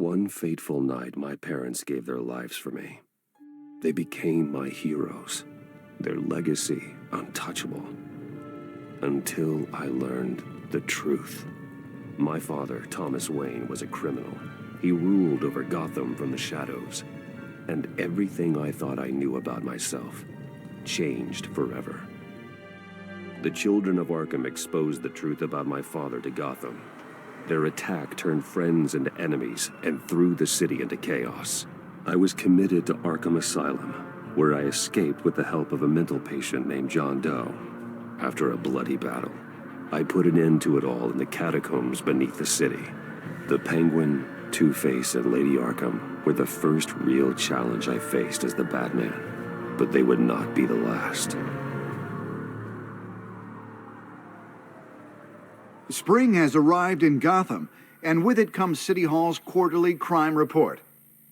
one fateful night, my parents gave their lives for me. They became my heroes, their legacy untouchable. Until I learned the truth. My father, Thomas Wayne, was a criminal. He ruled over Gotham from the shadows. And everything I thought I knew about myself changed forever. The Children of Arkham exposed the truth about my father to Gotham. Their attack turned friends into enemies and threw the city into chaos. I was committed to Arkham Asylum, where I escaped with the help of a mental patient named John Doe. After a bloody battle, I put an end to it all in the catacombs beneath the city. The Penguin, Two-Face, and Lady Arkham were the first real challenge I faced as the Batman, but they would not be the last. Spring has arrived in Gotham, and with it comes City Hall's quarterly crime report.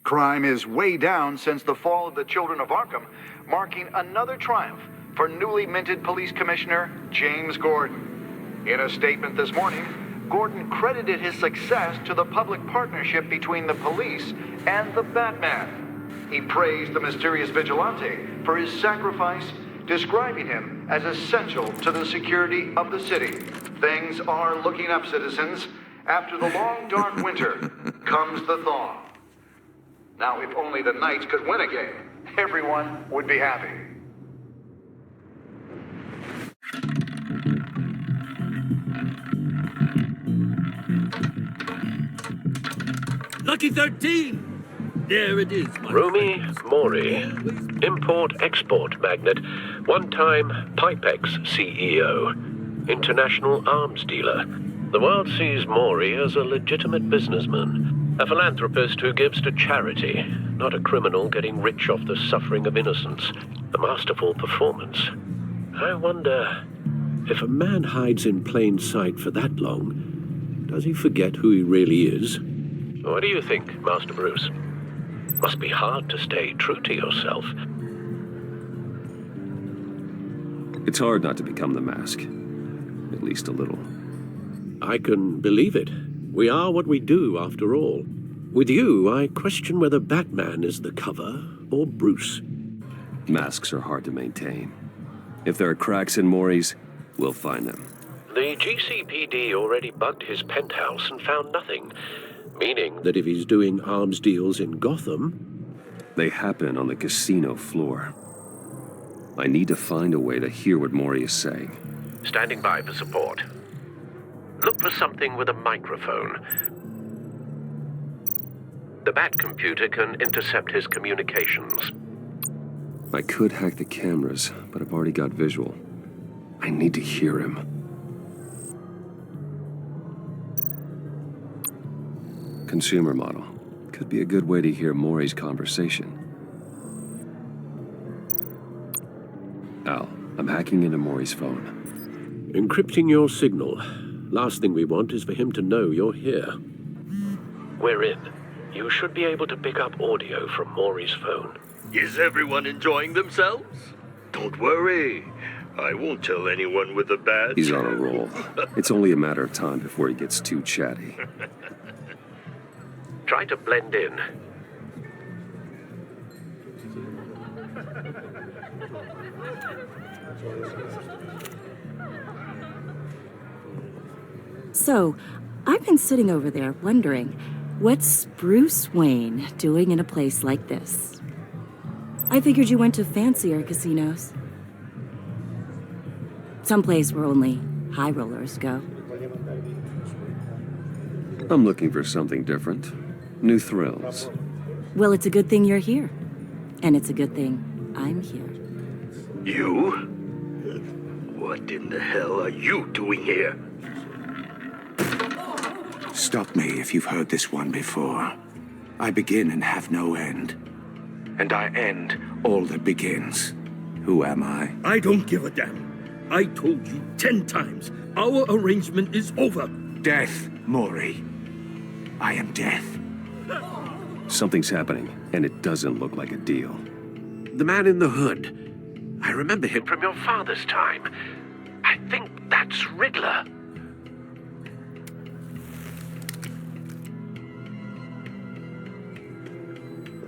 Crime is way down since the fall of the Children of Arkham, marking another triumph for newly minted Police Commissioner James Gordon. In a statement this morning, Gordon credited his success to the public partnership between the police and the Batman. He praised the mysterious vigilante for his sacrifice, describing him as essential to the security of the city. Things are looking up, citizens. After the long, dark winter comes the thaw. Now, if only the Knights could win a game, everyone would be happy. Lucky 13! There it is, my Rumi friends. Mori, import-export magnate, one-time Pipex CEO, international arms dealer. The world sees Mori as a legitimate businessman, a philanthropist who gives to charity, not a criminal getting rich off the suffering of innocence. A masterful performance. I wonder, if a man hides in plain sight for that long, does he forget who he really is? What do you think, Master Bruce? Must be hard to stay true to yourself. It's hard not to become the mask. At least a little. I can believe it. We are what we do, after all. With you, I question whether Batman is the cover or Bruce. Masks are hard to maintain. If there are cracks in Mori's, we'll find them. The GCPD already bugged his penthouse and found nothing. Meaning that if he's doing arms deals in Gotham... They happen on the casino floor. I need to find a way to hear what Mori is saying. Standing by for support. Look for something with a microphone. The Bat computer can intercept his communications. I could hack the cameras, but I've already got visual. I need to hear him. Consumer model. Could be a good way to hear Mori's conversation. Al, I'm hacking into Mori's phone. Encrypting your signal. Last thing we want is for him to know you're here. We're in. You should be able to pick up audio from Mori's phone. Is everyone enjoying themselves? Don't worry. I won't tell anyone with a badge. He's on a roll. It's only a matter of time before he gets too chatty. Try to blend in. So, I've been sitting over there wondering, what's Bruce Wayne doing in a place like this? I figured you went to fancier casinos. Someplace where only high rollers go. I'm looking for something different. New thrills. Well, it's a good thing you're here. And it's a good thing I'm here. You? What in the hell are you doing here? Stop me if you've heard this one before. I begin and have no end. And I end all that begins. Who am I? I don't give a damn. I told you 10 times. Our arrangement is over. Death, Mori. I am death. Something's happening, and it doesn't look like a deal. The man in the hood. I remember him from your father's time. I think that's Riddler. '"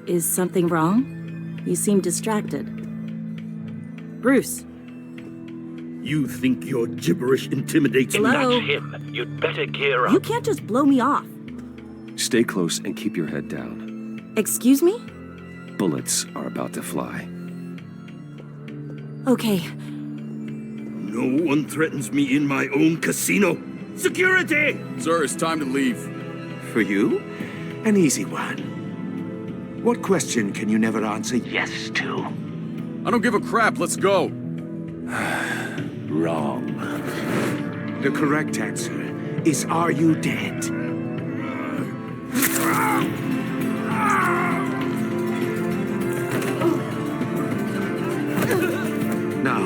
Is something wrong? You seem distracted. Bruce. You think your gibberish intimidates me? Hello? That's him. You'd better gear up. You can't just blow me off. Stay close and keep your head down. Excuse me? Bullets are about to fly. Okay. No one threatens me in my own casino. Security! Sir, it's time to leave. For you? An easy one. What question can you never answer yes to? I don't give a crap, let's go. Wrong. The correct answer is, are you dead? Now,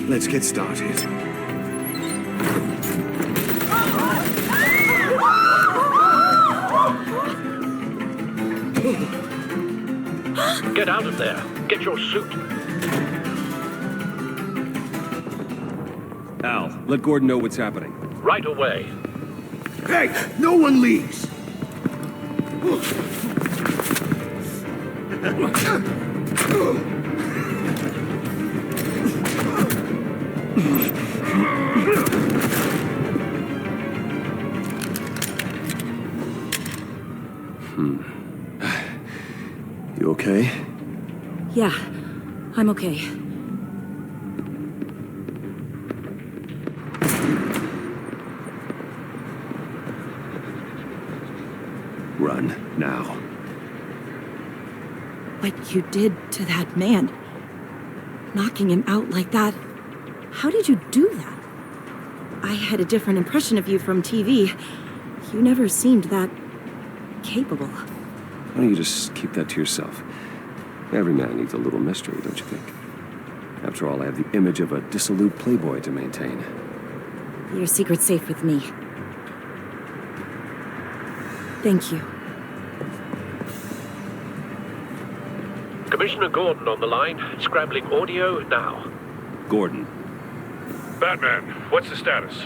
let's get started. Get out of there. Get your suit. Al, let Gordon know what's happening. Right away. Hey, no one leaves! You okay? Yeah, I'm okay. Run, now. What you did to that man, knocking him out like that, how did you do that? I had a different impression of you from TV. You never seemed that capable. Why don't you just keep that to yourself? Every man needs a little mystery, don't you think? After all, I have the image of a dissolute playboy to maintain. Your secret's safe with me. Thank you. Commissioner Gordon on the line. Scrambling audio now. Gordon. Batman, what's the status?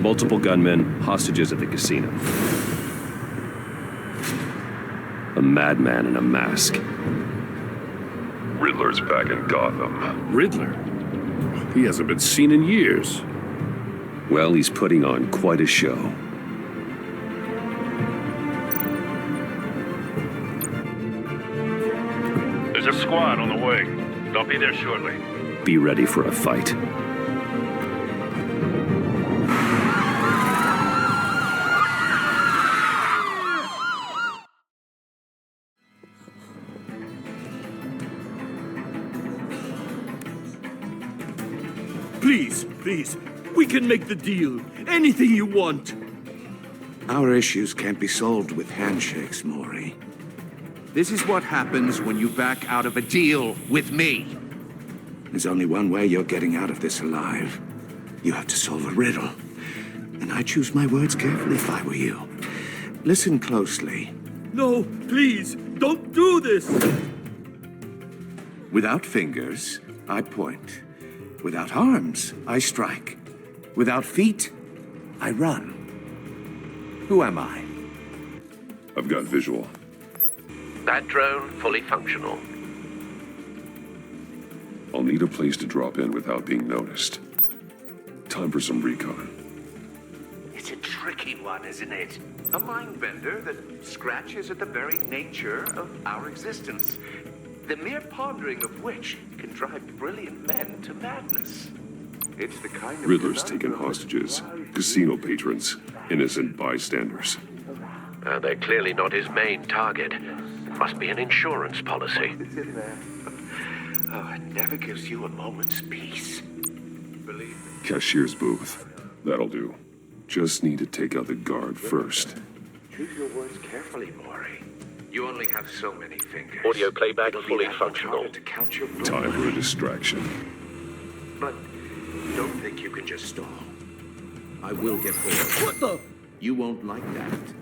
Multiple gunmen, hostages at the casino. A madman in a mask. Riddler's back in Gotham. Riddler? He hasn't been seen in years. Well, he's putting on quite a show. There's a squad on the way. They'll be there shortly. Be ready for a fight. Please, we can make the deal. Anything you want. Our issues can't be solved with handshakes, Maury. This is what happens when you back out of a deal with me. There's only one way you're getting out of this alive. You have to solve a riddle. And I choose my words carefully if I were you. Listen closely. No, please, don't do this. Without fingers, I point. Without arms, I strike. Without feet, I run. Who am I? I've got visual. That drone fully functional. I'll need a place to drop in without being noticed. Time for some recon. It's a tricky one, isn't it? A mind bender that scratches at the very nature of our existence. The mere pondering of which can drive brilliant men to madness. It's the kind of... Riddler's taken hostages, casino patrons, innocent bystanders. They're clearly not his main target. Must be an insurance policy. Oh, it never gives you a moment's peace. Believe me. Cashier's booth. That'll do. Just need to take out the guard first. Choose your words carefully, Maury. You only have so many fingers. Audio playback It'll be fully that much functional. harder to count your Time for a blood. distraction. But don't think you can just stall. I will get bored. What the? You won't like that.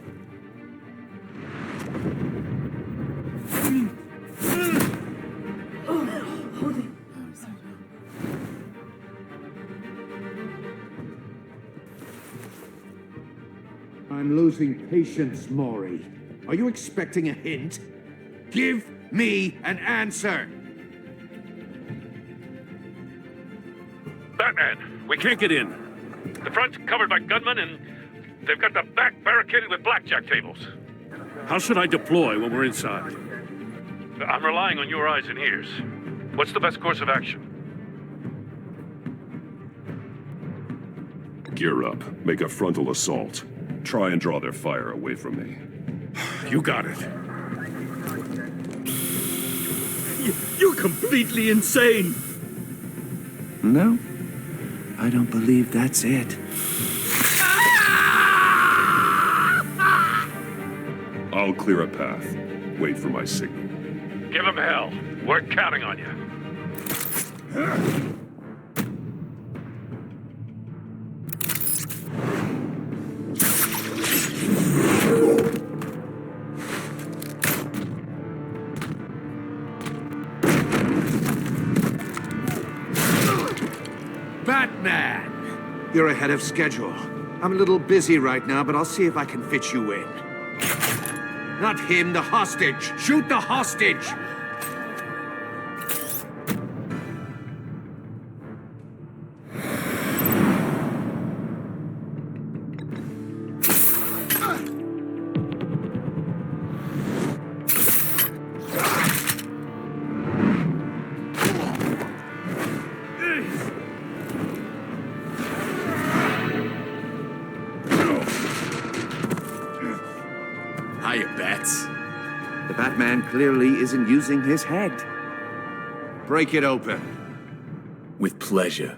I'm losing patience, Maury. Are you expecting a hint? Give me an answer! Batman, we can't get in. The front's covered by gunmen, and they've got the back barricaded with blackjack tables. How should I deploy when we're inside? I'm relying on your eyes and ears. What's the best course of action? Gear up. Make a frontal assault. Try and draw their fire away from me. You got it. You're completely insane! No, I don't believe that's it. I'll clear a path. Wait for my signal. Give them hell. We're counting on you. Batman! You're ahead of schedule. I'm a little busy right now, but I'll see if I can fit you in. Not him, the hostage! Shoot the hostage! Hiya, Bats. The Batman clearly isn't using his head. Break it open. With pleasure.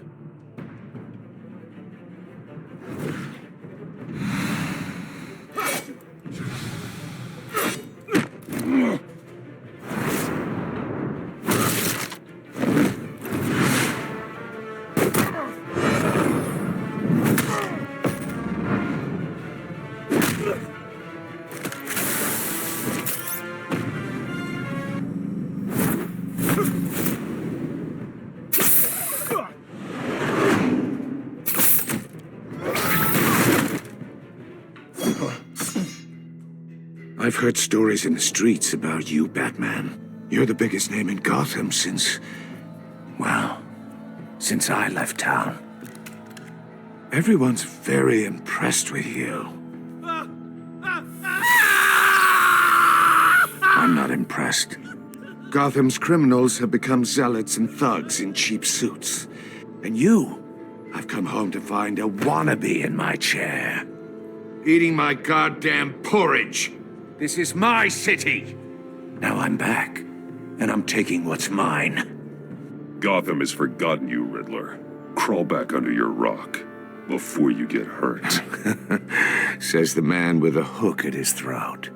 I've heard stories in the streets about you, Batman. You're the biggest name in Gotham since... well, since I left town. Everyone's very impressed with you. I'm not impressed. Gotham's criminals have become zealots and thugs in cheap suits. And you, I've come home to find a wannabe in my chair. Eating my goddamn porridge. This is my city. Now I'm back, and I'm taking what's mine. Gotham has forgotten you, Riddler. Crawl back under your rock before you get hurt. Says the man with a hook at his throat.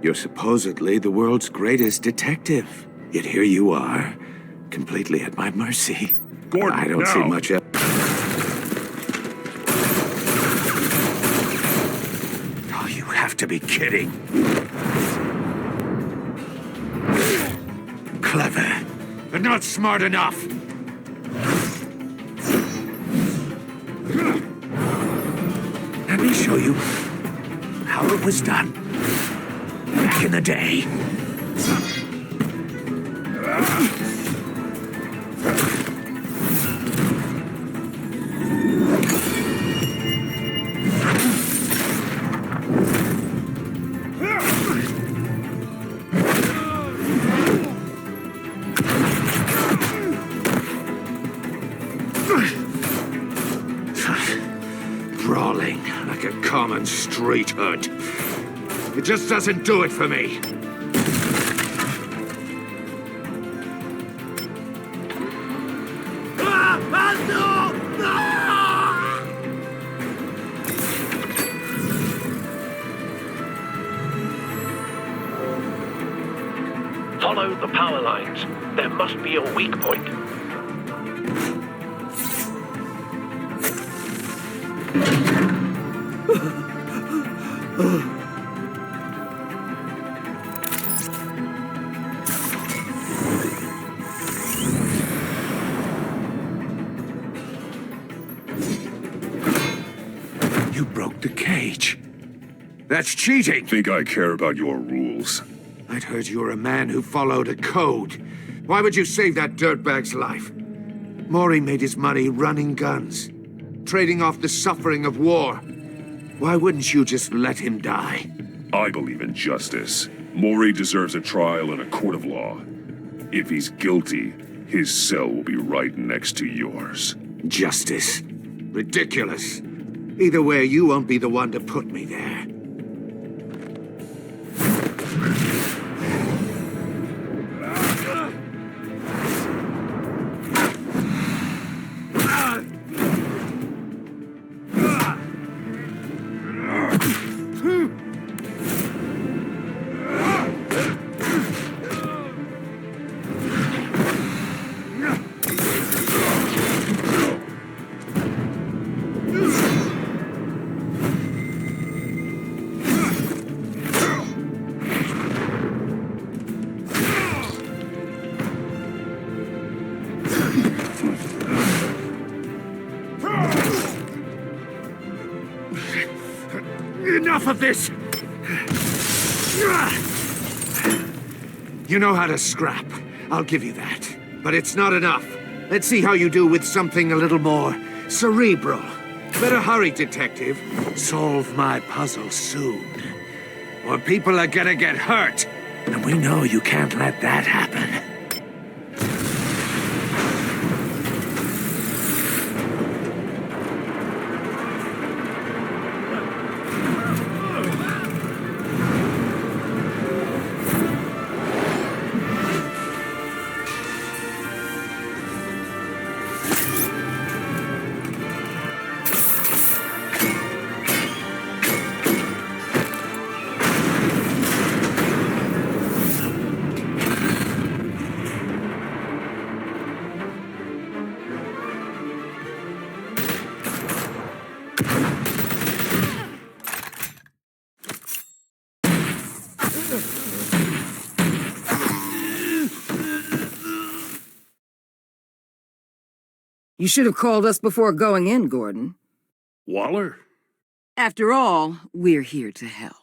You're supposedly the world's greatest detective. Yet here you are, completely at my mercy. Gordon, I don't see much else. Oh, you have to be kidding. Clever, but not smart enough. Let me show you how it was done back in the day. Brawling like a common street hood. It just doesn't do it for me. Follow the power lines. There must be a weak point. You broke the cage. That's cheating! Think I care about your rules? I'd heard you were a man who followed a code. Why would you save that dirtbag's life? Maury made his money running guns, trading off the suffering of war. Why wouldn't you just let him die? I believe in justice. Maury deserves a trial in a court of law. If he's guilty, his cell will be right next to yours. Justice? Ridiculous. Either way, you won't be the one to put me there. Enough of this! You know how to scrap. I'll give you that. But it's not enough. Let's see how you do with something a little more cerebral. Better hurry, detective. Solve my puzzle soon. Or people are gonna get hurt. And we know you can't let that happen. You should have called us before going in, Gordon. Waller? After all, we're here to help.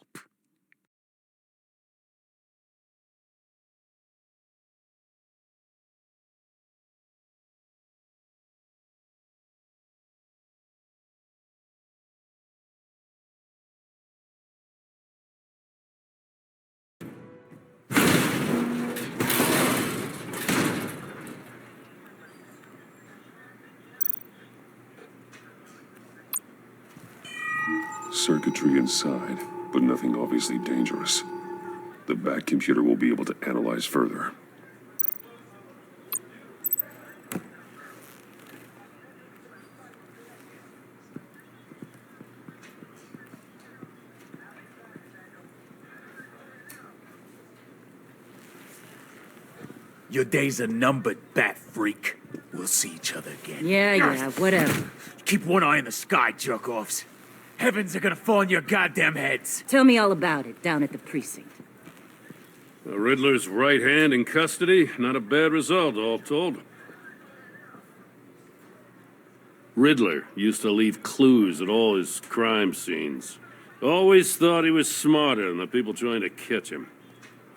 Circuitry inside, but nothing obviously dangerous. The back computer will be able to analyze further. Your days are numbered, bat freak. We'll see each other again. Yeah, whatever. Keep one eye in the sky, jerk-offs. Heavens are gonna fall on your goddamn heads. Tell me all about it down at the precinct. The Riddler's right hand in custody. Not a bad result, all told. Riddler used to leave clues at all his crime scenes. Always thought he was smarter than the people trying to catch him.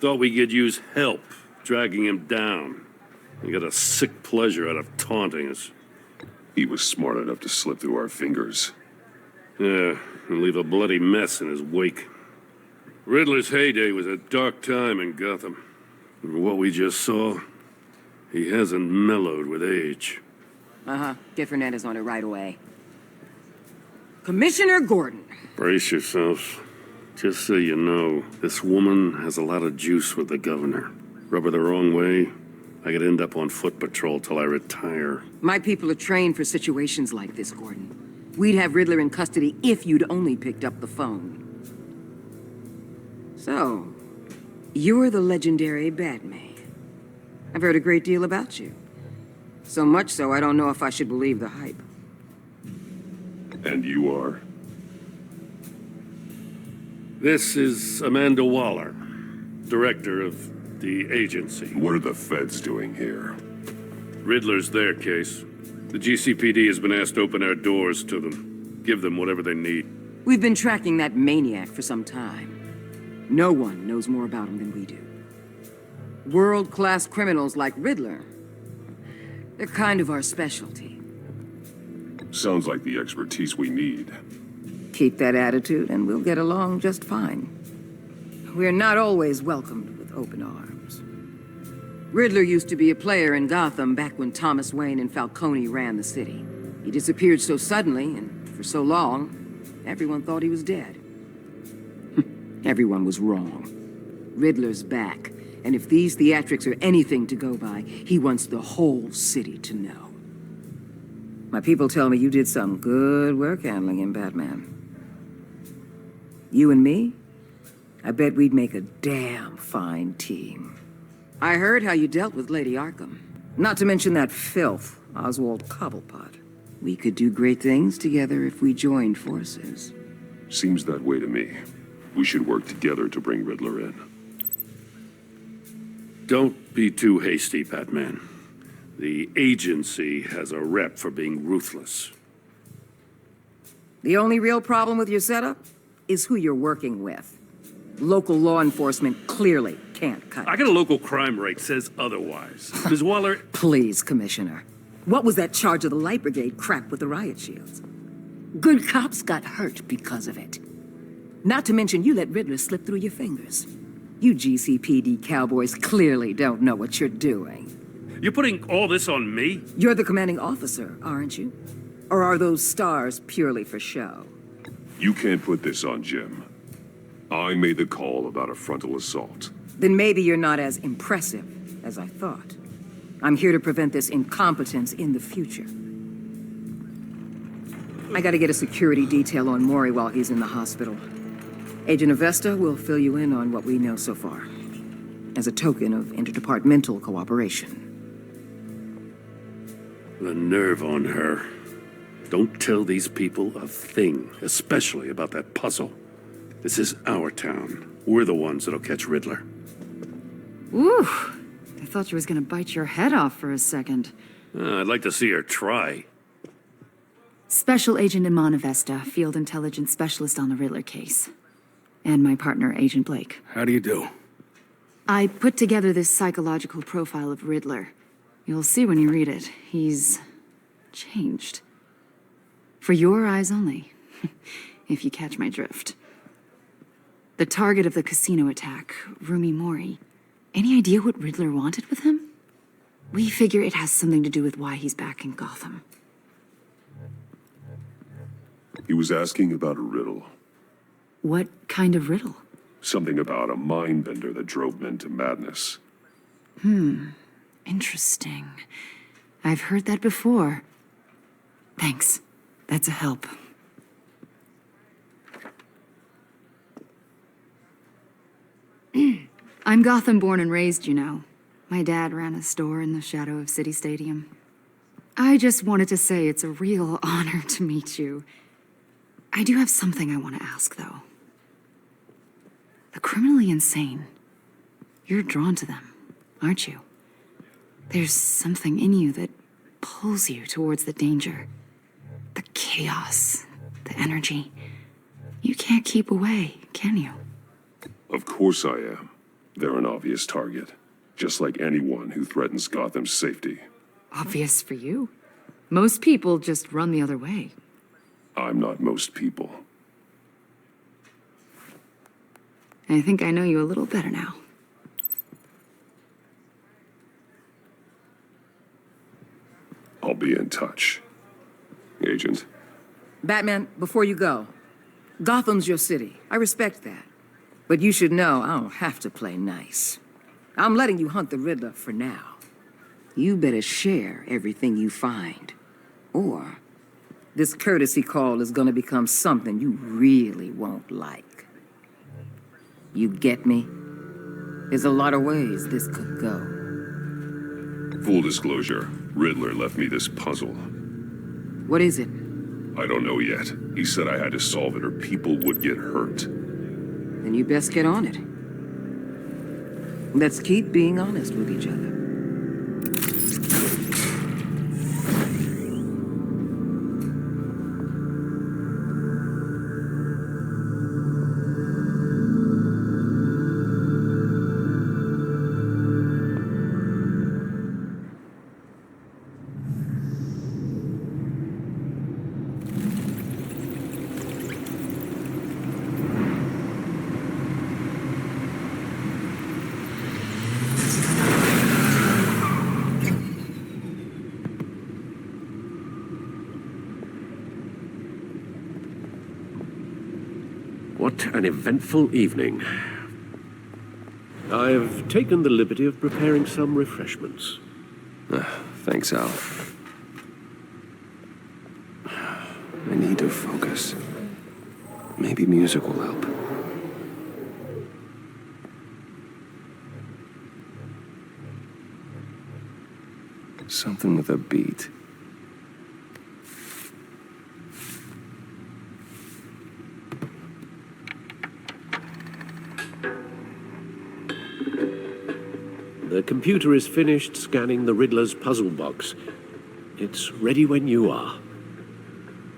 Thought we could use help dragging him down. He got a sick pleasure out of taunting us. He was smart enough to slip through our fingers. Yeah, and leave a bloody mess in his wake. Riddler's heyday was a dark time in Gotham. And what we just saw, he hasn't mellowed with age. Get Fernandez on it right away. Commissioner Gordon. Brace yourselves. Just so you know, this woman has a lot of juice with the governor. Rub her the wrong way, I could end up on foot patrol till I retire. My people are trained for situations like this, Gordon. We'd have Riddler in custody if you'd only picked up the phone. So, you're the legendary Batman. I've heard a great deal about you. So much so, I don't know if I should believe the hype. And you are? This is Amanda Waller, director of the agency. What are the feds doing here? Riddler's their case. The GCPD has been asked to open our doors to them. Give them whatever they need. We've been tracking that maniac for some time. No one knows more about him than we do. World-class criminals like Riddler, they're kind of our specialty. Sounds like the expertise we need. Keep that attitude and we'll get along just fine. We're not always welcomed with open arms. Riddler used to be a player in Gotham back when Thomas Wayne and Falcone ran the city. He disappeared so suddenly and for so long, everyone thought he was dead. Everyone was wrong. Riddler's back, and if these theatrics are anything to go by, he wants the whole city to know. My people tell me you did some good work handling him, Batman. You and me? I bet we'd make a damn fine team. I heard how you dealt with Lady Arkham. Not to mention that filth, Oswald Cobblepot. We could do great things together if we joined forces. Seems that way to me. We should work together to bring Riddler in. Don't be too hasty, Batman. The agency has a rep for being ruthless. The only real problem with your setup is who you're working with. Local law enforcement clearly can't cut it. I got a local crime rate says otherwise. Ms. Waller... Please, Commissioner. What was that charge of the Light Brigade crap with the riot shields? Good cops got hurt because of it. Not to mention you let Riddler slip through your fingers. You GCPD cowboys clearly don't know what you're doing. You're putting all this on me? You're the commanding officer, aren't you? Or are those stars purely for show? You can't put this on Jim. I made the call about a frontal assault. Then maybe you're not as impressive as I thought. I'm here to prevent this incompetence in the future. I gotta get a security detail on Maury while he's in the hospital. Agent Avesta will fill you in on what we know so far, as a token of interdepartmental cooperation. The nerve on her. Don't tell these people a thing, especially about that puzzle. This is our town. We're the ones that'll catch Riddler. Ooh, I thought you was gonna bite your head off for a second. I'd like to see her try. Special Agent Iman Avesta, Field Intelligence Specialist on the Riddler case. And my partner, Agent Blake. How do you do? I put together this psychological profile of Riddler. You'll see when you read it. He's changed. For your eyes only, if you catch my drift. The target of the casino attack, Rumi Mori. Any idea what Riddler wanted with him? We figure it has something to do with why he's back in Gotham. He was asking about a riddle. What kind of riddle? Something about a mind bender that drove men to madness. Interesting. I've heard that before. Thanks. That's a help. I'm Gotham born and raised, you know. My dad ran a store in the shadow of City Stadium. I just wanted to say it's a real honor to meet you. I do have something I want to ask, though. The criminally insane. You're drawn to them, aren't you? There's something in you that pulls you towards the danger. The chaos, the energy. You can't keep away, can you? Of course I am. They're an obvious target. Just like anyone who threatens Gotham's safety. Obvious for you. Most people just run the other way. I'm not most people. I think I know you a little better now. I'll be in touch. Agent. Batman, before you go, Gotham's your city. I respect that. But you should know I don't have to play nice. I'm letting you hunt the Riddler for now. You better share everything you find. Or this courtesy call is gonna become something you really won't like. You get me? There's a lot of ways this could go. Full disclosure, Riddler left me this puzzle. What is it? I don't know yet. He said I had to solve it or people would get hurt. Then you best get on it. Let's keep being honest with each other. What an eventful evening. I've taken the liberty of preparing some refreshments. Thanks, Al. I need to focus. Maybe music will help. Something with a beat. The computer is finished scanning the Riddler's puzzle box. It's ready when you are.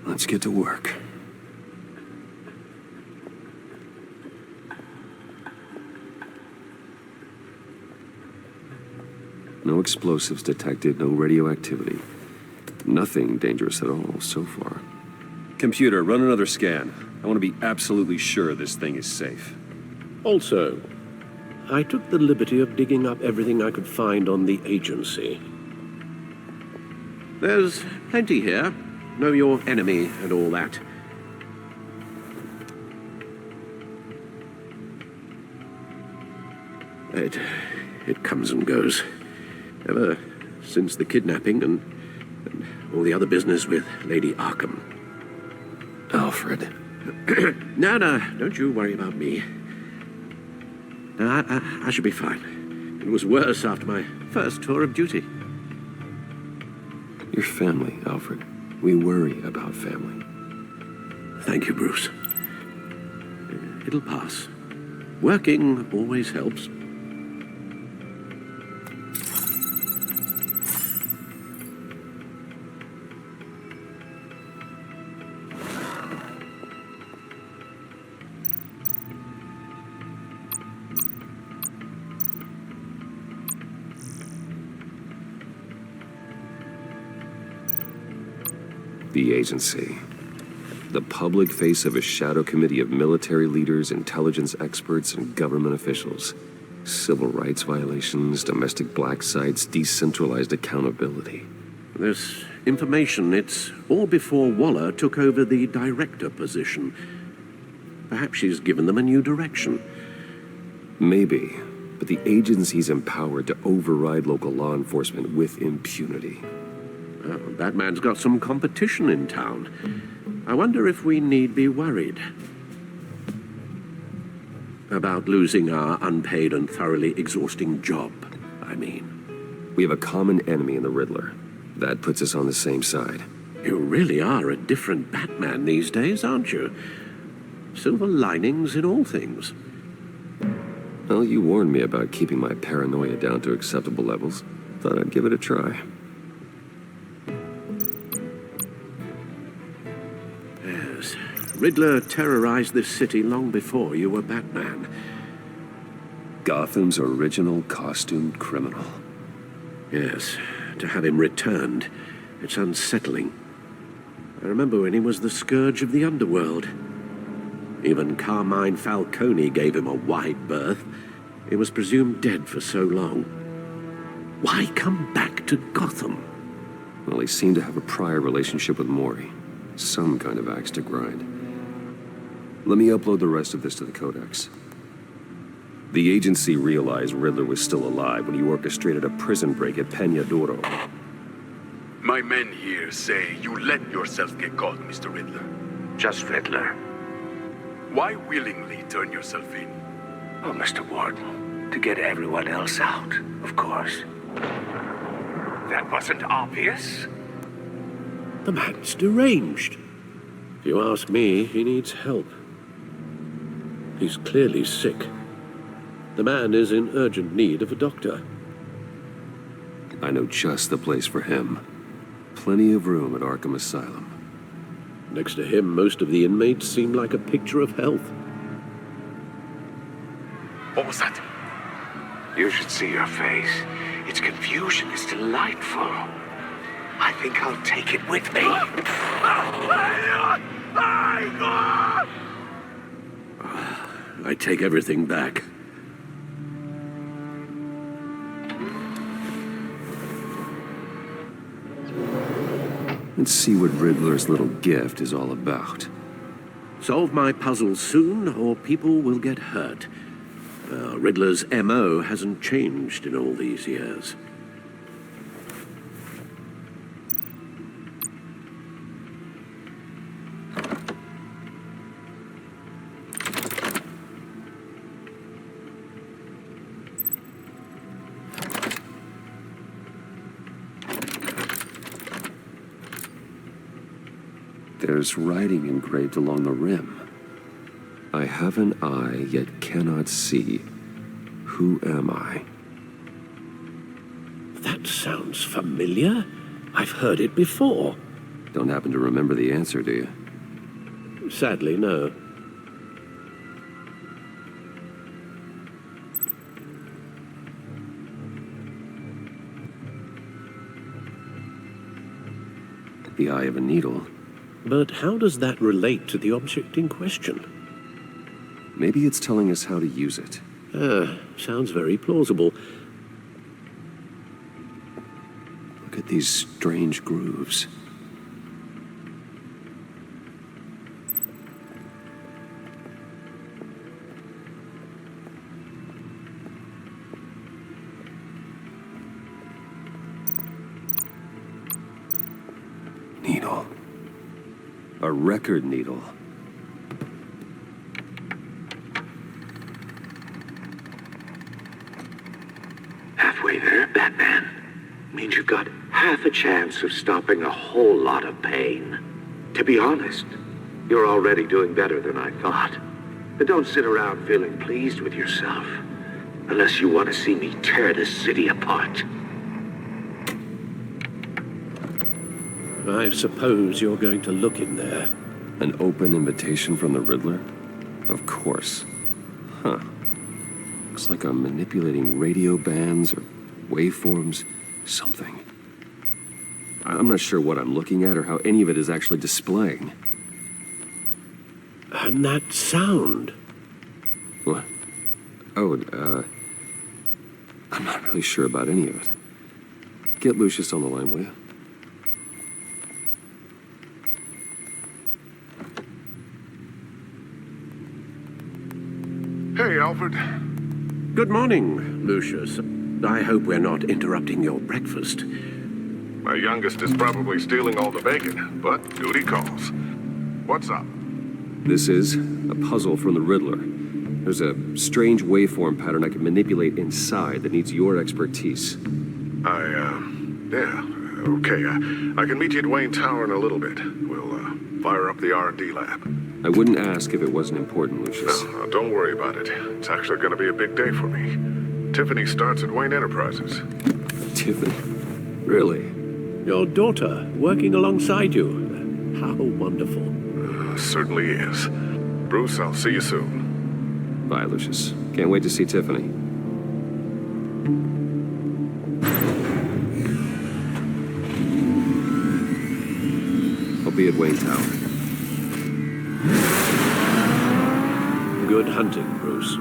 Let's get to work. No explosives detected, no radioactivity. Nothing dangerous at all so far. Computer, run another scan. I want to be absolutely sure this thing is safe. Also, I took the liberty of digging up everything I could find on the agency. There's plenty here. Know your enemy and all that. It comes and goes. Ever since the kidnapping and all the other business with Lady Arkham. Alfred. No, don't you worry about me. No, I should be fine. It was worse after my first tour of duty. Your family, Alfred. We worry about family. Thank you, Bruce. It'll pass. Working always helps. The agency. The public face of a shadow committee of military leaders, intelligence experts, and government officials. Civil rights violations, domestic black sites, decentralized accountability. This information, it's all before Waller took over the director position. Perhaps she's given them a new direction. Maybe, but the agency's empowered to override local law enforcement with impunity. Batman's got some competition in town. I wonder if we need be worried about losing our unpaid and thoroughly exhausting job, I mean. We have a common enemy in the Riddler. That puts us on the same side. You really are a different Batman these days, aren't you? Silver linings in all things. Well, you warned me about keeping my paranoia down to acceptable levels. Thought I'd give it a try. Yes. Riddler terrorized this city long before you were Batman. Gotham's original costumed criminal. Yes. To have him returned, it's unsettling. I remember when he was the scourge of the underworld. Even Carmine Falcone gave him a wide berth. He was presumed dead for so long. Why come back to Gotham? Well, he seemed to have a prior relationship with Mori. Some kind of axe to grind. Let me upload the rest of this to the Codex. The agency realized Riddler was still alive when he orchestrated a prison break at Peñadoro. My men here say you let yourself get caught, Mr. Riddler. Just Riddler. Why willingly turn yourself in? Oh, Mr. Warden, to get everyone else out, of course. That wasn't obvious. The man's deranged. If you ask me, he needs help. He's clearly sick. The man is in urgent need of a doctor. I know just the place for him. Plenty of room at Arkham Asylum. Next to him, most of the inmates seem like a picture of health. What was that? You should see your face. Its confusion is delightful. I think I'll take it with me. I take everything back. Let's see what Riddler's little gift is all about. Solve my puzzle soon, or people will get hurt. Riddler's MO hasn't changed in all these years. There's writing engraved along the rim. I have an eye, yet cannot see. Who am I? That sounds familiar. I've heard it before. Don't happen to remember the answer, do you? Sadly, no. The eye of a needle. But how does that relate to the object in question? Maybe it's telling us how to use it. Sounds very plausible. Look at these strange grooves. Needle. A record needle. Halfway there, Batman. Means you've got half a chance of stopping a whole lot of pain. To be honest, you're already doing better than I thought. But don't sit around feeling pleased with yourself. Unless you want to see me tear this city apart. I suppose you're going to look in there. An open invitation from the Riddler? Of course. Huh. Looks like I'm manipulating radio bands or waveforms, something. I'm not sure what I'm looking at or how any of it is actually displaying. And that sound. What? Oh, I'm not really sure about any of it. Get Lucius on the line, will you? Hey, Alfred. Good morning, Lucius. I hope we're not interrupting your breakfast. My youngest is probably stealing all the bacon, but duty calls. What's up? This is a puzzle from the Riddler. There's a strange waveform pattern I can manipulate inside that needs your expertise. Yeah, okay. I can meet you at Wayne Tower in a little bit. We'll, fire up the R&D lab. I wouldn't ask if it wasn't important, Lucius. No, don't worry about it. It's actually going to be a big day for me. Tiffany starts at Wayne Enterprises. Tiffany? Really? Your daughter, working alongside you. How wonderful. Certainly is. Bruce, I'll see you soon. Bye, Lucius. Can't wait to see Tiffany. I'll be at Wayne Tower. Good hunting, Bruce.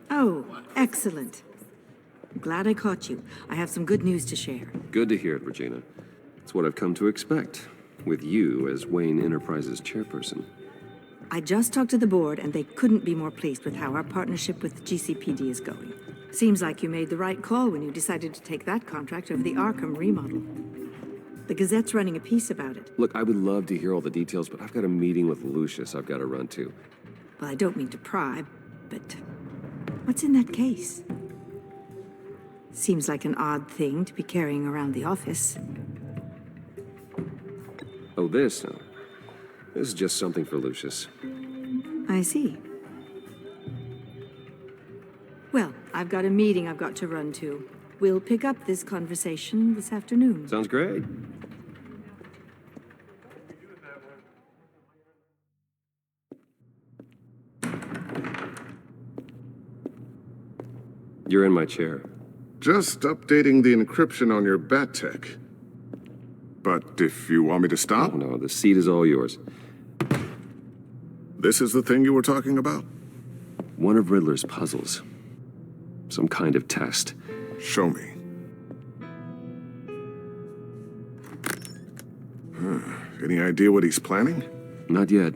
Oh, excellent. I'm glad I caught you. I have some good news to share. Good to hear it, Regina. It's what I've come to expect, with you as Wayne Enterprises chairperson. I just talked to the board, and they couldn't be more pleased with how our partnership with GCPD is going. Seems like you made the right call when you decided to take that contract over the Arkham remodel. The Gazette's running a piece about it. Look, I would love to hear all the details, but I've got a meeting with Lucius I've got to run to. Well, I don't mean to pry, but what's in that case? Seems like an odd thing to be carrying around the office. Oh, this? No. This is just something for Lucius. I see. Well, I've got a meeting I've got to run to. We'll pick up this conversation this afternoon. Sounds great. You're in my chair. Just updating the encryption on your bat tech. But if you want me to stop... Oh, no, the seat is all yours. This is the thing you were talking about? One of Riddler's puzzles. Some kind of test. Show me. Any idea what he's planning? Not yet.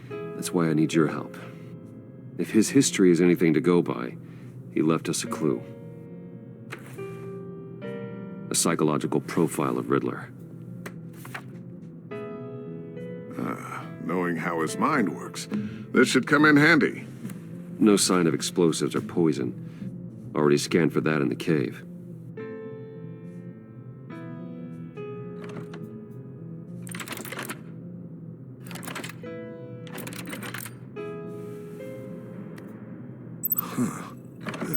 That's why I need your help. If his history is anything to go by, he left us a clue. A psychological profile of Riddler. Knowing how his mind works, this should come in handy. No sign of explosives or poison. Already scanned for that in the cave.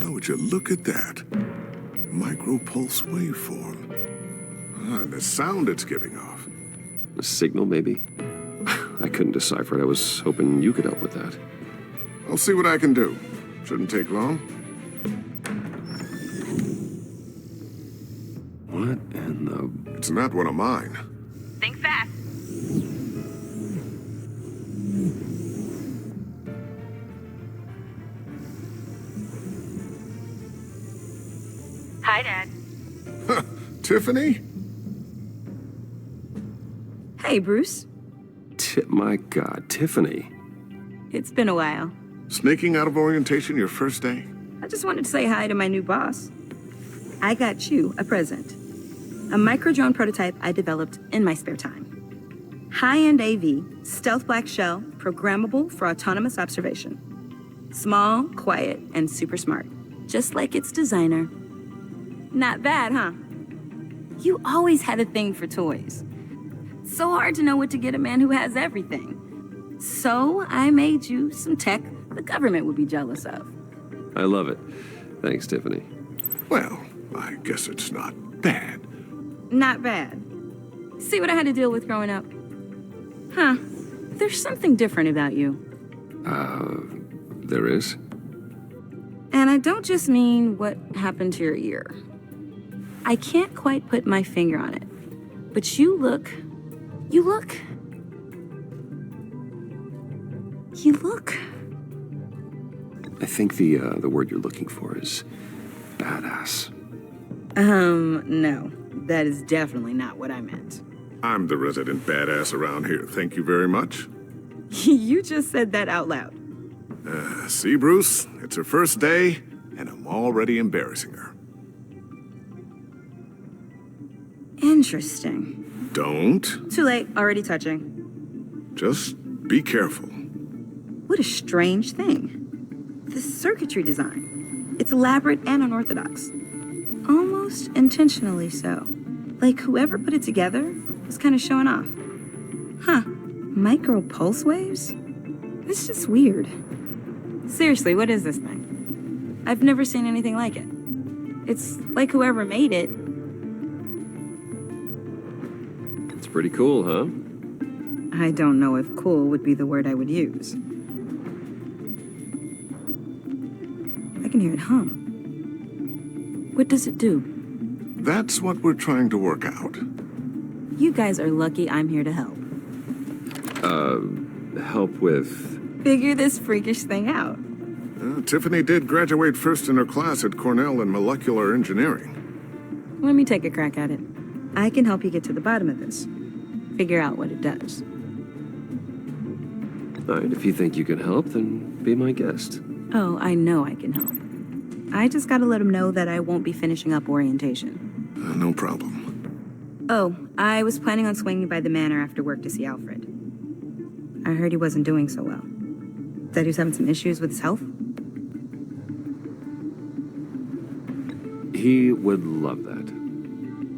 Would you look at that? Micro-pulse waveform. And the sound it's giving off. A signal, maybe? I couldn't decipher it. I was hoping you could help with that. I'll see what I can do. Shouldn't take long. What in the... It's not one of mine. Think fast. Hi, Dad. Tiffany? Hey, Bruce. My God, Tiffany. It's been a while. Sneaking out of orientation your first day? I just wanted to say hi to my new boss. I got you a present. A micro-drone prototype I developed in my spare time. High-end AV, stealth black shell, programmable for autonomous observation. Small, quiet, and super smart. Just like its designer. Not bad, huh? You always had a thing for toys. So hard to know what to get a man who has everything. So I made you some tech the government would be jealous of. I love it. Thanks, Tiffany. Well, I guess it's not bad. Not bad. See what I had to deal with growing up? Huh. There's something different about you. There is? And I don't just mean what happened to your ear. I can't quite put my finger on it. But you look... I think the word you're looking for is badass. No. That is definitely not what I meant. I'm the resident badass around here. Thank you very much. You just said that out loud. See, Bruce? It's her first day, and I'm already embarrassing her. Interesting. Don't. Too late. Already touching. Just be careful. What a strange thing. The circuitry design. It's elaborate and unorthodox. Almost intentionally so. Like whoever put it together was kind of showing off. Huh. Micro pulse waves? It's just weird. Seriously, what is this thing? I've never seen anything like it. It's like whoever made it. It's pretty cool, huh? I don't know if cool would be the word I would use. I can hear it hum. What does it do? That's what we're trying to work out. You guys are lucky I'm here to help. Help with... Figure this freakish thing out. Tiffany did graduate first in her class at Cornell in molecular engineering. Let me take a crack at it. I can help you get to the bottom of this. Figure out what it does. All right, if you think you can help, then be my guest. Oh, I know I can help. I just gotta let him know that I won't be finishing up orientation. No problem. Oh, I was planning on swinging by the manor after work to see Alfred. I heard he wasn't doing so well. Said he was having some issues with his health. He would love that.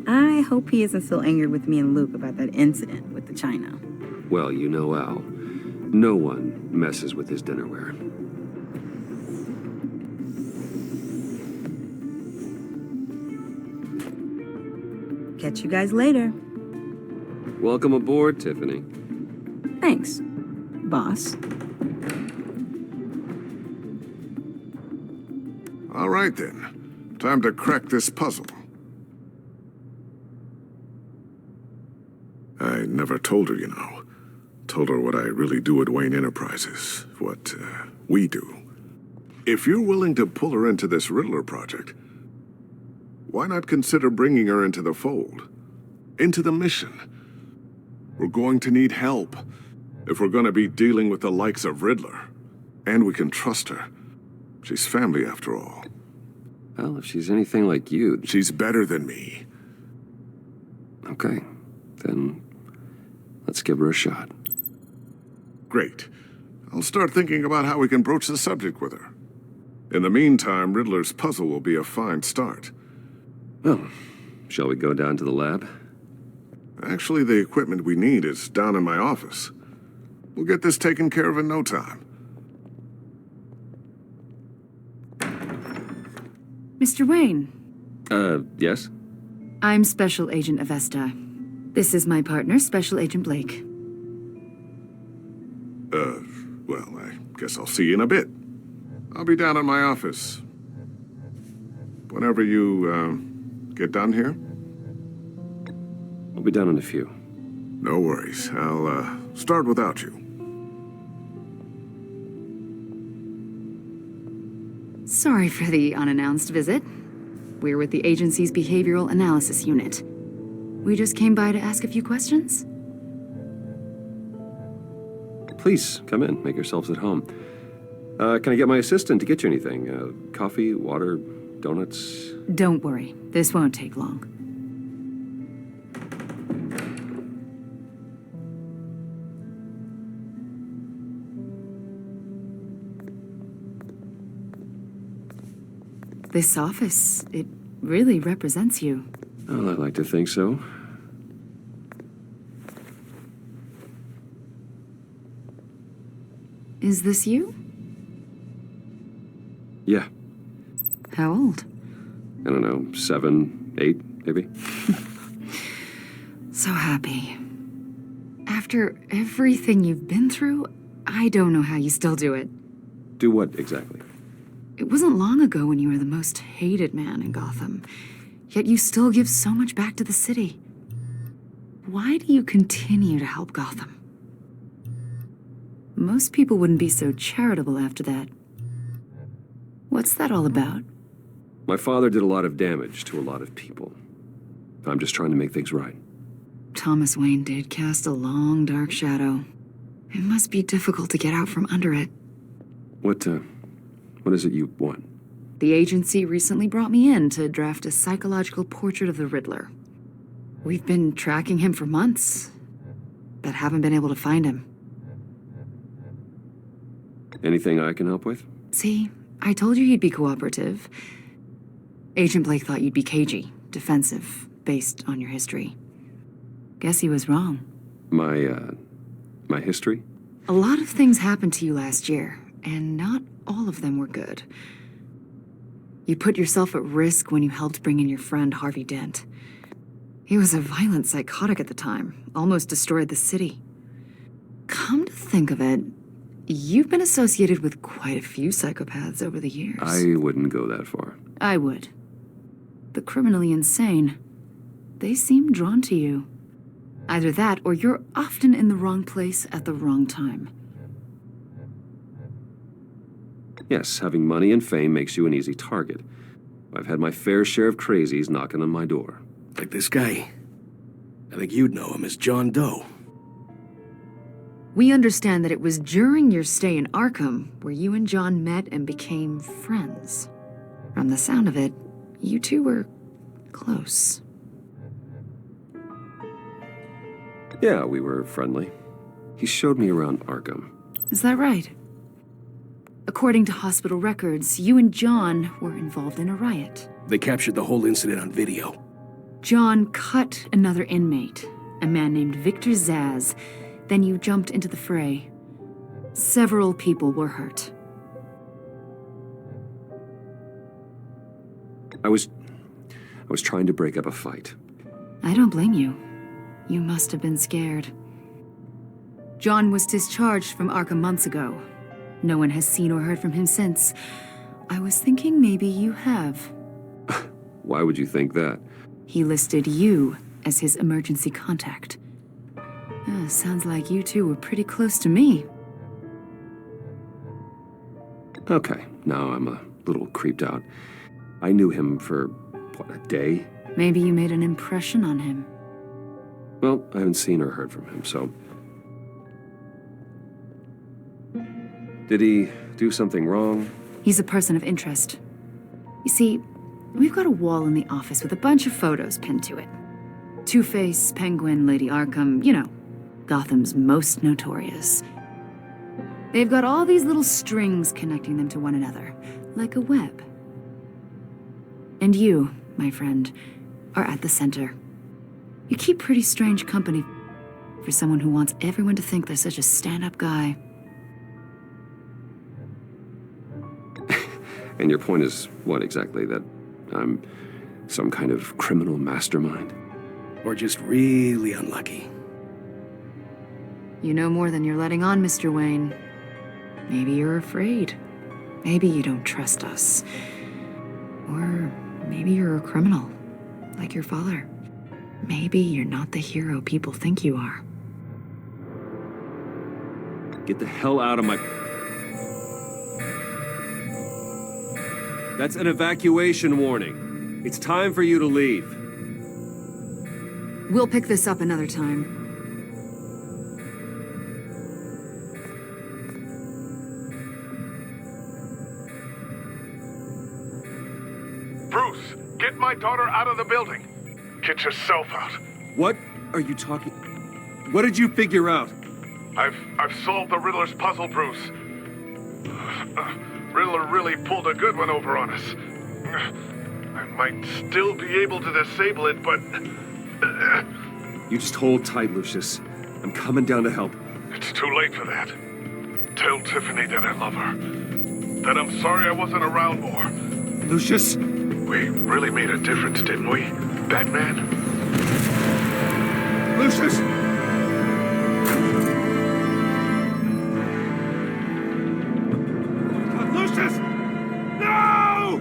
I hope he isn't still angered with me and Luke about that incident with the china. Well, you know Al. No one messes with his dinnerware. Catch you guys later. Welcome aboard, Tiffany. Thanks, boss. All right, then. Time to crack this puzzle. I never told her, you know. Told her what I really do at Wayne Enterprises. What, we do. If you're willing to pull her into this Riddler project, why not consider bringing her into the fold? Into the mission? We're going to need help if we're going to be dealing with the likes of Riddler. And we can trust her. She's family after all. Well, if she's anything like you... She's better than me. Okay, then let's give her a shot. Great. I'll start thinking about how we can broach the subject with her. In the meantime, Riddler's puzzle will be a fine start. Well, shall we go down to the lab? Actually, the equipment we need is down in my office. We'll get this taken care of in no time. Mr. Wayne. Yes? I'm Special Agent Avesta. This is my partner, Special Agent Blake. Well, I guess I'll see you in a bit. I'll be down in my office. Whenever you, get done here? I'll be down in a few. No worries. I'll, start without you. Sorry for the unannounced visit. We're with the agency's Behavioral Analysis Unit. We just came by to ask a few questions. Please, come in. Make yourselves at home. Can I get my assistant to get you anything? Coffee, water, donuts? Don't worry. This won't take long. This office, it really represents you. Well, I'd like to think so. Is this you? Yeah. How old? I don't know, 7, 8, maybe? So happy. After everything you've been through, I don't know how you still do it. Do what, exactly? It wasn't long ago when you were the most hated man in Gotham, yet you still give so much back to the city. Why do you continue to help Gotham? Most people wouldn't be so charitable after that. What's that all about? My father did a lot of damage to a lot of people. I'm just trying to make things right. Thomas Wayne did cast a long, dark shadow. It must be difficult to get out from under it. What is it you want? The agency recently brought me in to draft a psychological portrait of the Riddler. We've been tracking him for months, but haven't been able to find him. Anything I can help with? See, I told you he'd be cooperative. Agent Blake thought you'd be cagey, defensive, based on your history. Guess he was wrong. My history? A lot of things happened to you last year, and not all of them were good. You put yourself at risk when you helped bring in your friend Harvey Dent. He was a violent psychotic at the time, almost destroyed the city. Come to think of it, you've been associated with quite a few psychopaths over the years. I wouldn't go that far. I would. The criminally insane, they seem drawn to you. Either that, or you're often in the wrong place at the wrong time. Yes, having money and fame makes you an easy target. I've had my fair share of crazies knocking on my door. Like this guy. I think you'd know him as John Doe. We understand that it was during your stay in Arkham where you and John met and became friends. From the sound of it, you two were close. Yeah, we were friendly. He showed me around Arkham. Is that right? According to hospital records, you and John were involved in a riot. They captured the whole incident on video. John cut another inmate, a man named Victor Zsasz. Then you jumped into the fray. Several people were hurt. I was trying to break up a fight. I don't blame you. You must have been scared. John was discharged from Arkham months ago. No one has seen or heard from him since. I was thinking maybe you have. Why would you think that? He listed you as his emergency contact. Sounds like you two were pretty close to me. Okay, now I'm a little creeped out. I knew him for, what, a day? Maybe you made an impression on him. Well, I haven't seen or heard from him, so... Did he do something wrong? He's a person of interest. You see, we've got a wall in the office with a bunch of photos pinned to it. Two-Face, Penguin, Lady Arkham, you know, Gotham's most notorious. They've got all these little strings connecting them to one another, like a web. And you, my friend, are at the center. You keep pretty strange company for someone who wants everyone to think they're such a stand-up guy. And your point is what exactly? That I'm some kind of criminal mastermind? Or just really unlucky? You know more than you're letting on, Mr. Wayne. Maybe you're afraid. Maybe you don't trust us. Or maybe you're a criminal, like your father. Maybe you're not the hero people think you are. Get the hell out of my... That's an evacuation warning. It's time for you to leave. We'll pick this up another time. Bruce, get my daughter out of the building. Get yourself out. What are you talking... What did you figure out? I've solved the Riddler's puzzle, Bruce. Riddler really pulled a good one over on us. I might still be able to disable it, but... You just hold tight, Lucius. I'm coming down to help. It's too late for that. Tell Tiffany that I love her. That I'm sorry I wasn't around more. Lucius! We really made a difference, didn't we, Batman? Lucius! Lucius! No!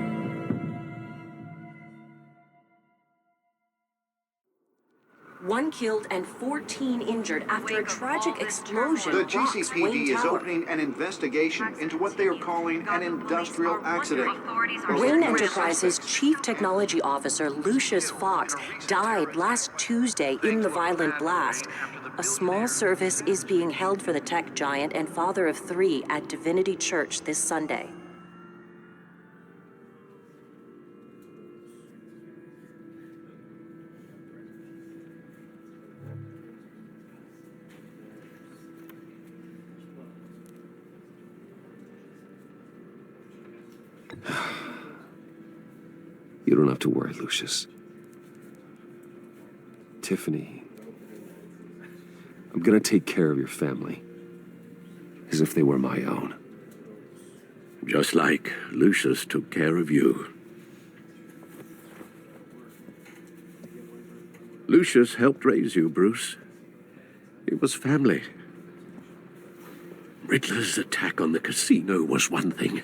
One killed and 14 injured after a tragic explosion. The rocks GCPD Wayne is Tower. opening an investigation into what they are calling an industrial accident. Wayne Enterprises' Chief Technology Officer Lucius Fox died last Tuesday in the violent blast. A small service is being held for the tech giant and father of 3 at Divinity Church this Sunday. You don't have to worry, Lucius. Tiffany, I'm gonna take care of your family. As if they were my own. Just like Lucius took care of you. Lucius helped raise you, Bruce. It was family. Riddler's attack on the casino was one thing.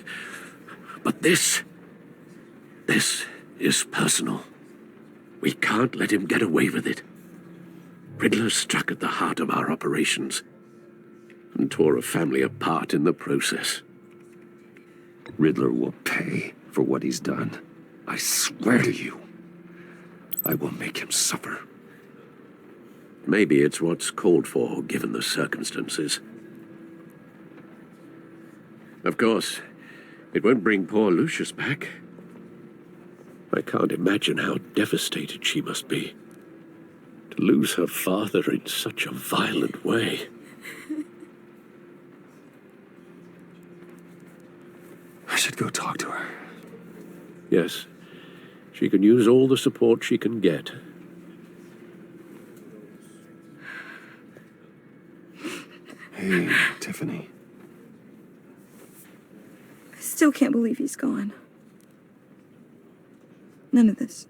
But this is personal. We can't let him get away with it. Riddler struck at the heart of our operations and tore a family apart in the process. Riddler will pay for what he's done. I swear to you. I will make him suffer. Maybe it's what's called for, given the circumstances. Of course, it won't bring poor Lucius back. I can't imagine how devastated she must be. To lose her father in such a violent way. I should go talk to her. Yes, she can use all the support she can get. Hey, Tiffany. I still can't believe he's gone. None of this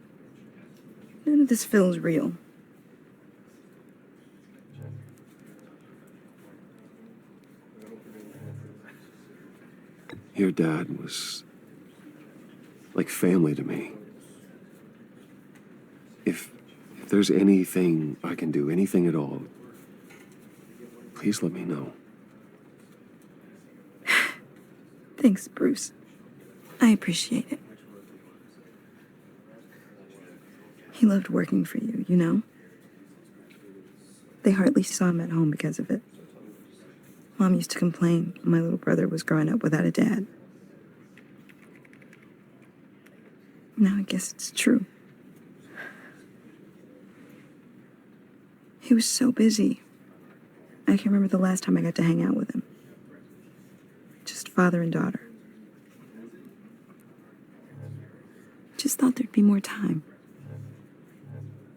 feels real. Your dad was like family to me. If there's anything I can do, anything at all, please let me know. Thanks, Bruce. I appreciate it. He loved working for you, you know? They hardly saw him at home because of it. Mom used to complain when my little brother was growing up without a dad. Now I guess it's true. He was so busy. I can't remember the last time I got to hang out with him. Just father and daughter. Just thought there'd be more time.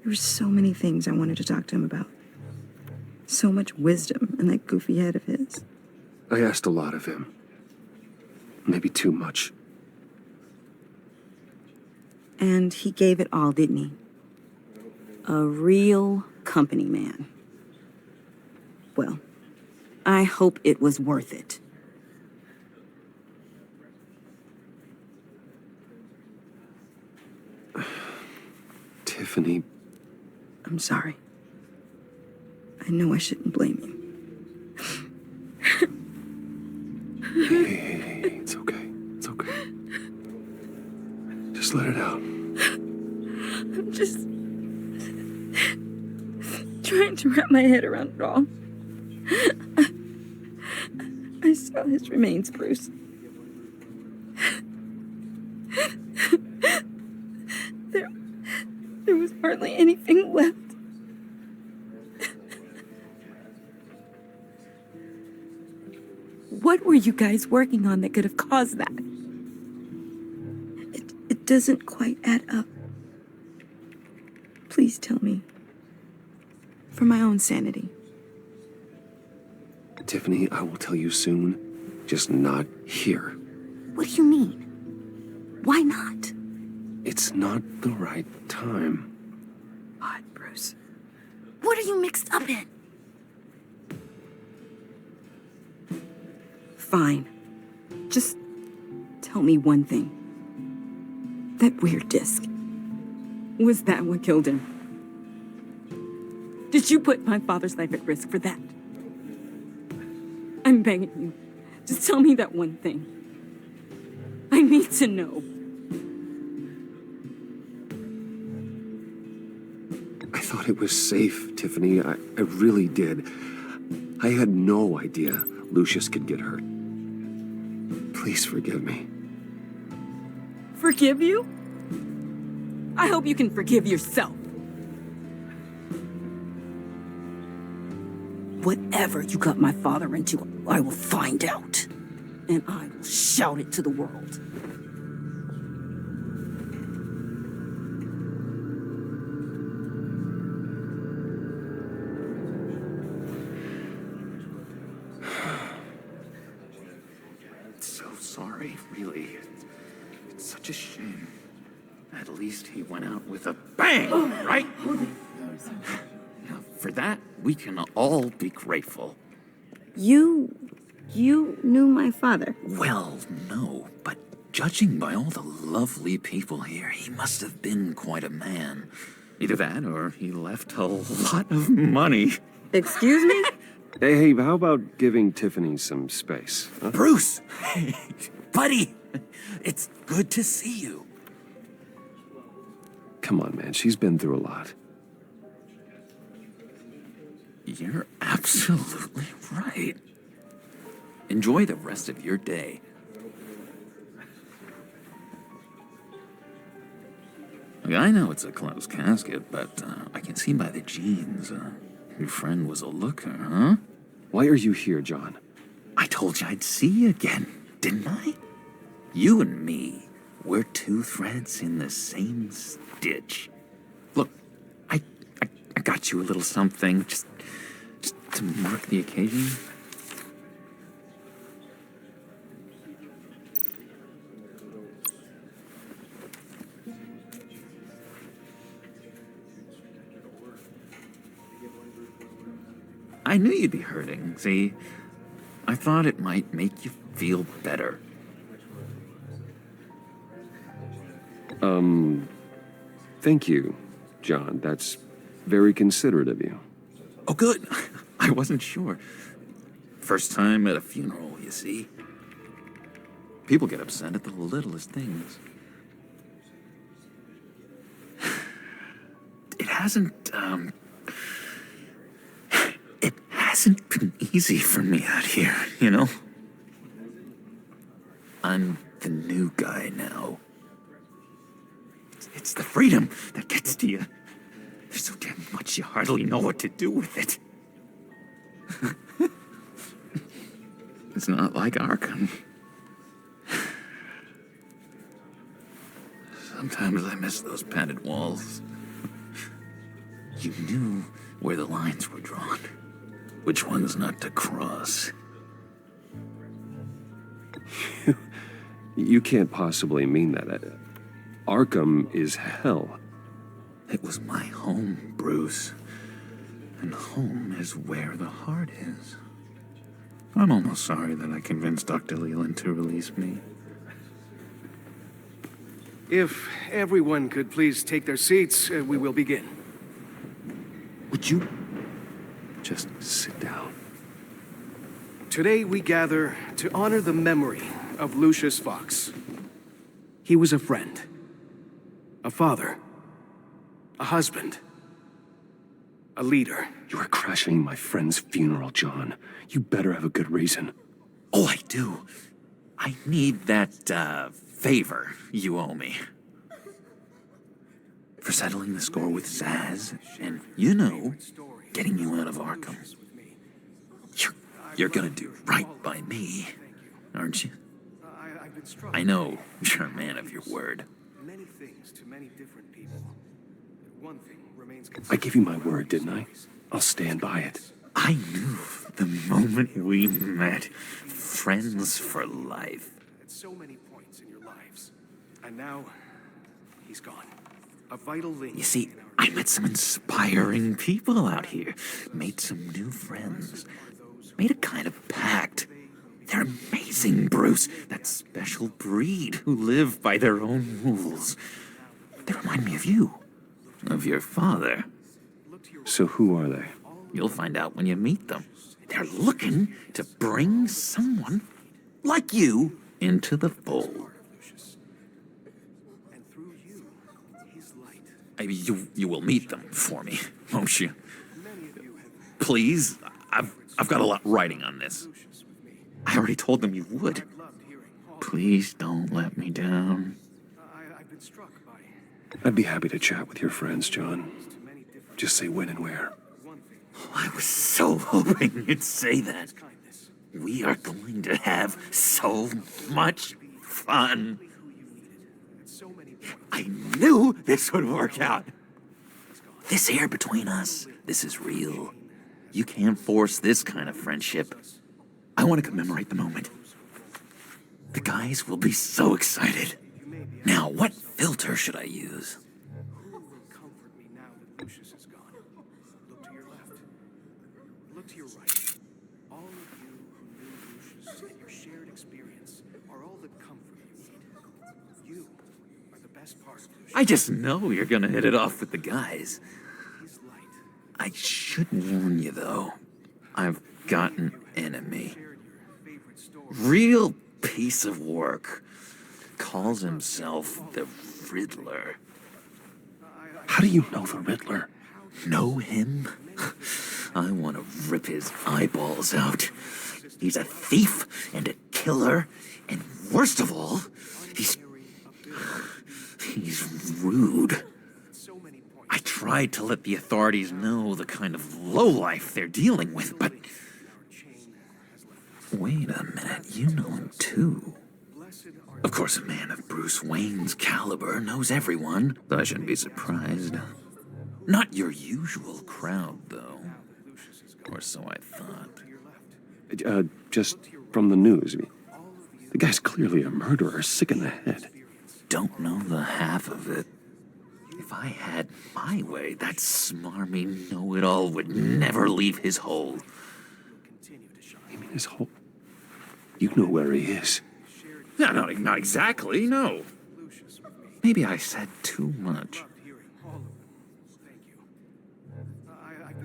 There were so many things I wanted to talk to him about. So much wisdom in that goofy head of his. I asked a lot of him. Maybe too much. And he gave it all, didn't he? A real company man. Well, I hope it was worth it. Tiffany. I'm sorry. I know I shouldn't blame you. Hey, it's okay. It's okay. Just let it out. I'm just trying to wrap my head around it all. I saw his remains, Bruce. There was hardly anything left. What were you guys working on that could have caused that? It doesn't quite add up. Please tell me. For my own sanity. Tiffany, I will tell you soon. Just not here. What do you mean? Why not? It's not the right time. What, Bruce? What are you mixed up in? Fine. Just tell me one thing. That weird disc. Was that what killed him? Did you put my father's life at risk for that? I'm begging you. Just tell me that one thing. I need to know. I thought it was safe, Tiffany. I really did. I had no idea Lucius could get hurt. Please forgive me. Forgive you? I hope you can forgive yourself. Whatever you got my father into, I will find out. And I will shout it to the world. So sorry, really. It's such a shame. At least he went out with a bang, right? Now, for that, we can all be grateful. You knew my father? Well, no, but judging by all the lovely people here, he must have been quite a man. Either that, or he left a lot of money. Excuse me? Hey, how about giving Tiffany some space? Huh? Bruce! Buddy! It's good to see you. Come on, man. She's been through a lot. You're absolutely right. Enjoy the rest of your day. Look, I know it's a closed casket, but I can see by the jeans, your friend was a looker, huh? Why are you here, John? I told you I'd see you again, didn't I? You and me, we're two threads in the same stitch. Look, I got you a little something, just to mark the occasion. I knew you'd be hurting, see? I thought it might make you feel better. Thank you. John. That's very considerate of you. Oh, good. I wasn't sure. First time at a funeral, you see. People get upset at the littlest things. It hasn't been easy for me out here, you know? I'm the new guy now. It's the freedom that gets to you. There's so damn much you hardly know what to do with it. It's not like Arkham. Sometimes I miss those padded walls. You knew where the lines were drawn, which ones not to cross. You can't possibly mean that. Arkham is hell. It was my home, Bruce. And home is where the heart is. I'm almost sorry that I convinced Dr. Leland to release me. If everyone could please take their seats, we will begin. Would you just sit down? Today we gather to honor the memory of Lucius Fox. He was a friend, a father, a husband, a leader. You are crashing my friend's funeral, John. You better have a good reason. Oh, I do. I need that, favor you owe me. For settling the score with Zaz, and, you know, getting you out of Arkham. You're gonna do right by me, aren't you? I know you're a man of your word. Many things to many different people. One thing remains I gave you my word, didn't I? I'll stand by it. I knew the moment we met. Friends for life. At so many points in your lives. And now, he's gone. A vital link. You see, I met some inspiring people out here. Made some new friends. Made a kind of pact. They're amazing, Bruce. That special breed who live by their own rules. They remind me of you. Of your father. So who are they? You'll find out when you meet them. They're looking to bring someone like you into the fold. You will meet them for me, won't you? Please, I've got a lot writing on this. I already told them you would. Please don't let me down. I'd be happy to chat with your friends, John. Just say when and where. I was so hoping you'd say that. We are going to have so much fun. I knew this would work out. This air between us, this is real. You can't force this kind of friendship. I want to commemorate the moment. The guys will be so excited. Now, what filter should I use? Look to your right. All of you who knew Lucius and your shared experience are all the comfort you need. You are the best part of Lucius. I just know you're gonna hit it off with the guys. I should warn you, though. I've got an enemy. Real piece of work. Calls himself the Riddler. How do you know the Riddler? Know him? I want to rip his eyeballs out. He's a thief and a killer, and worst of all, he's rude. I tried to let the authorities know the kind of lowlife they're dealing with, but... Wait a minute, you know him too. Of course, a man of Bruce Wayne's caliber knows everyone, so I shouldn't be surprised. Not your usual crowd, though. Or so I thought. Just from the news. The guy's clearly a murderer, sick in the head. Don't know the half of it. If I had my way, that smarmy know-it-all would never leave his hole. You mean his hole? You know where he is. No, not exactly, no. Maybe I said too much.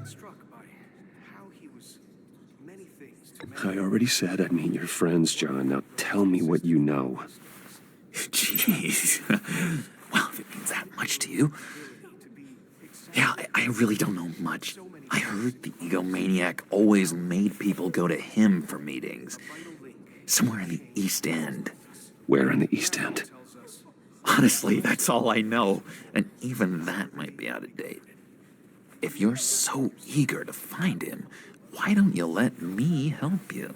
struck by how he was many things to I already said I'd meet your friends, John. Now tell me what you know. Jeez. Well, if it means that much to you. Yeah, I really don't know much. I heard the egomaniac always made people go to him for meetings. Somewhere in the East End. Where in the East End? Honestly, that's all I know. And even that might be out of date. If you're so eager to find him, why don't you let me help you?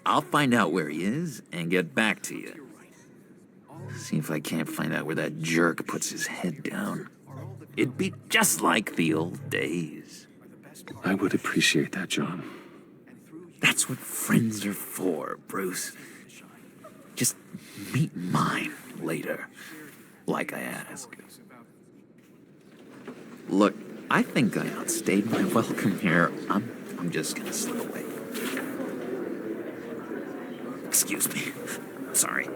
I'll find out where he is and get back to you. See if I can't find out where that jerk puts his head down. It'd be just like the old days. I would appreciate that, John. That's what friends are for, Bruce. Just meet mine later, like I asked. Look, I think I outstayed my welcome here. I'm just gonna slip away. Excuse me. Sorry.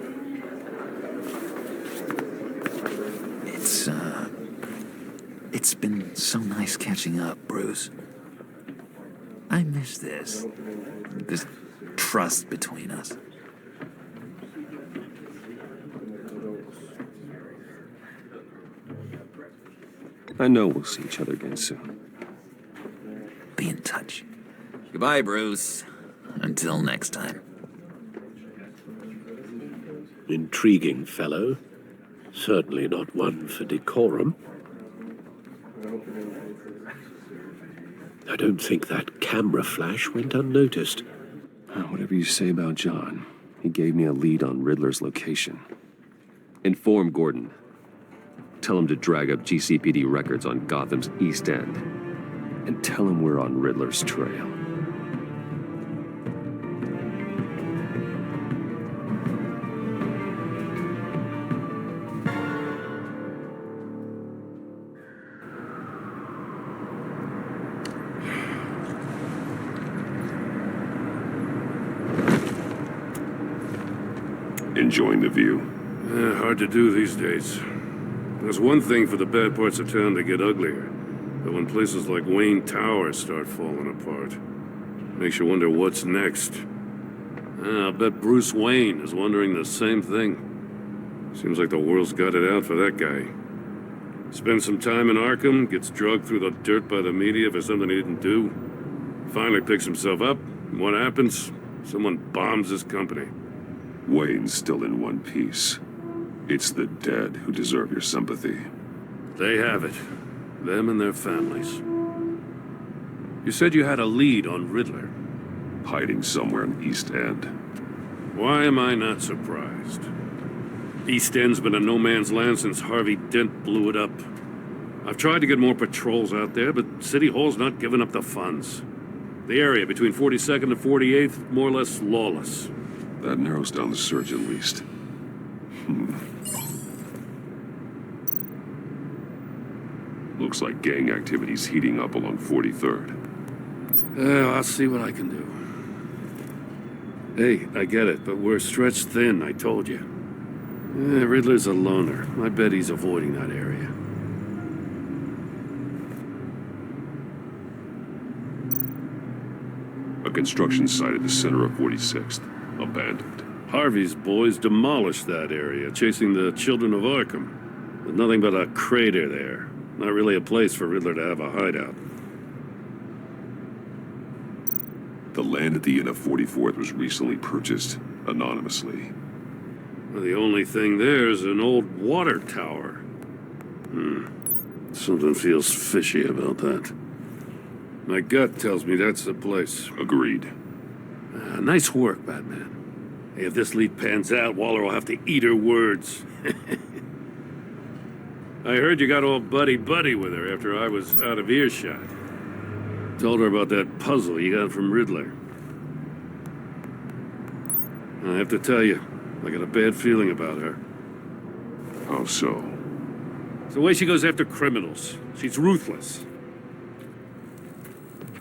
It's been so nice catching up, Bruce. I miss this trust between us. I know we'll see each other again soon. Be in touch. Goodbye, Bruce. Until next time. Intriguing fellow. Certainly not one for decorum. I don't think that camera flash went unnoticed. Whatever you say about John, he gave me a lead on Riddler's location. Inform Gordon. Tell him to drag up GCPD records on Gotham's East End. And tell him we're on Riddler's trail. Enjoying the view? Hard to do these days. There's one thing for the bad parts of town to get uglier, but when places like Wayne Tower start falling apart, makes you wonder what's next. I'll bet Bruce Wayne is wondering the same thing. Seems like the world's got it out for that guy. Spends some time in Arkham, gets dragged through the dirt by the media for something he didn't do. Finally picks himself up, and what happens? Someone bombs his company. Wayne's still in one piece. It's the dead who deserve your sympathy. They have it. Them and their families. You said you had a lead on Riddler. Hiding somewhere in East End. Why am I not surprised? East End's been a no man's land since Harvey Dent blew it up. I've tried to get more patrols out there, but City Hall's not giving up the funds. The area between 42nd and 48th, more or less lawless. That narrows down the search at least. Looks like gang activity's heating up along 43rd. I'll see what I can do. Hey, I get it, but we're stretched thin, I told you. Riddler's a loner. I bet he's avoiding that area. A construction site at the center of 46th. Abandoned. Harvey's boys demolished that area, chasing the Children of Arkham. There's nothing but a crater there. Not really a place for Riddler to have a hideout. The land at the end of 44th was recently purchased anonymously. Well, the only thing there is an old water tower. Something feels fishy about that. My gut tells me that's the place. Agreed. Nice work, Batman. Hey, if this lead pans out, Waller will have to eat her words. I heard you got all buddy-buddy with her after I was out of earshot. Told her about that puzzle you got from Riddler. I have to tell you, I got a bad feeling about her. How so? It's the way she goes after criminals. She's ruthless.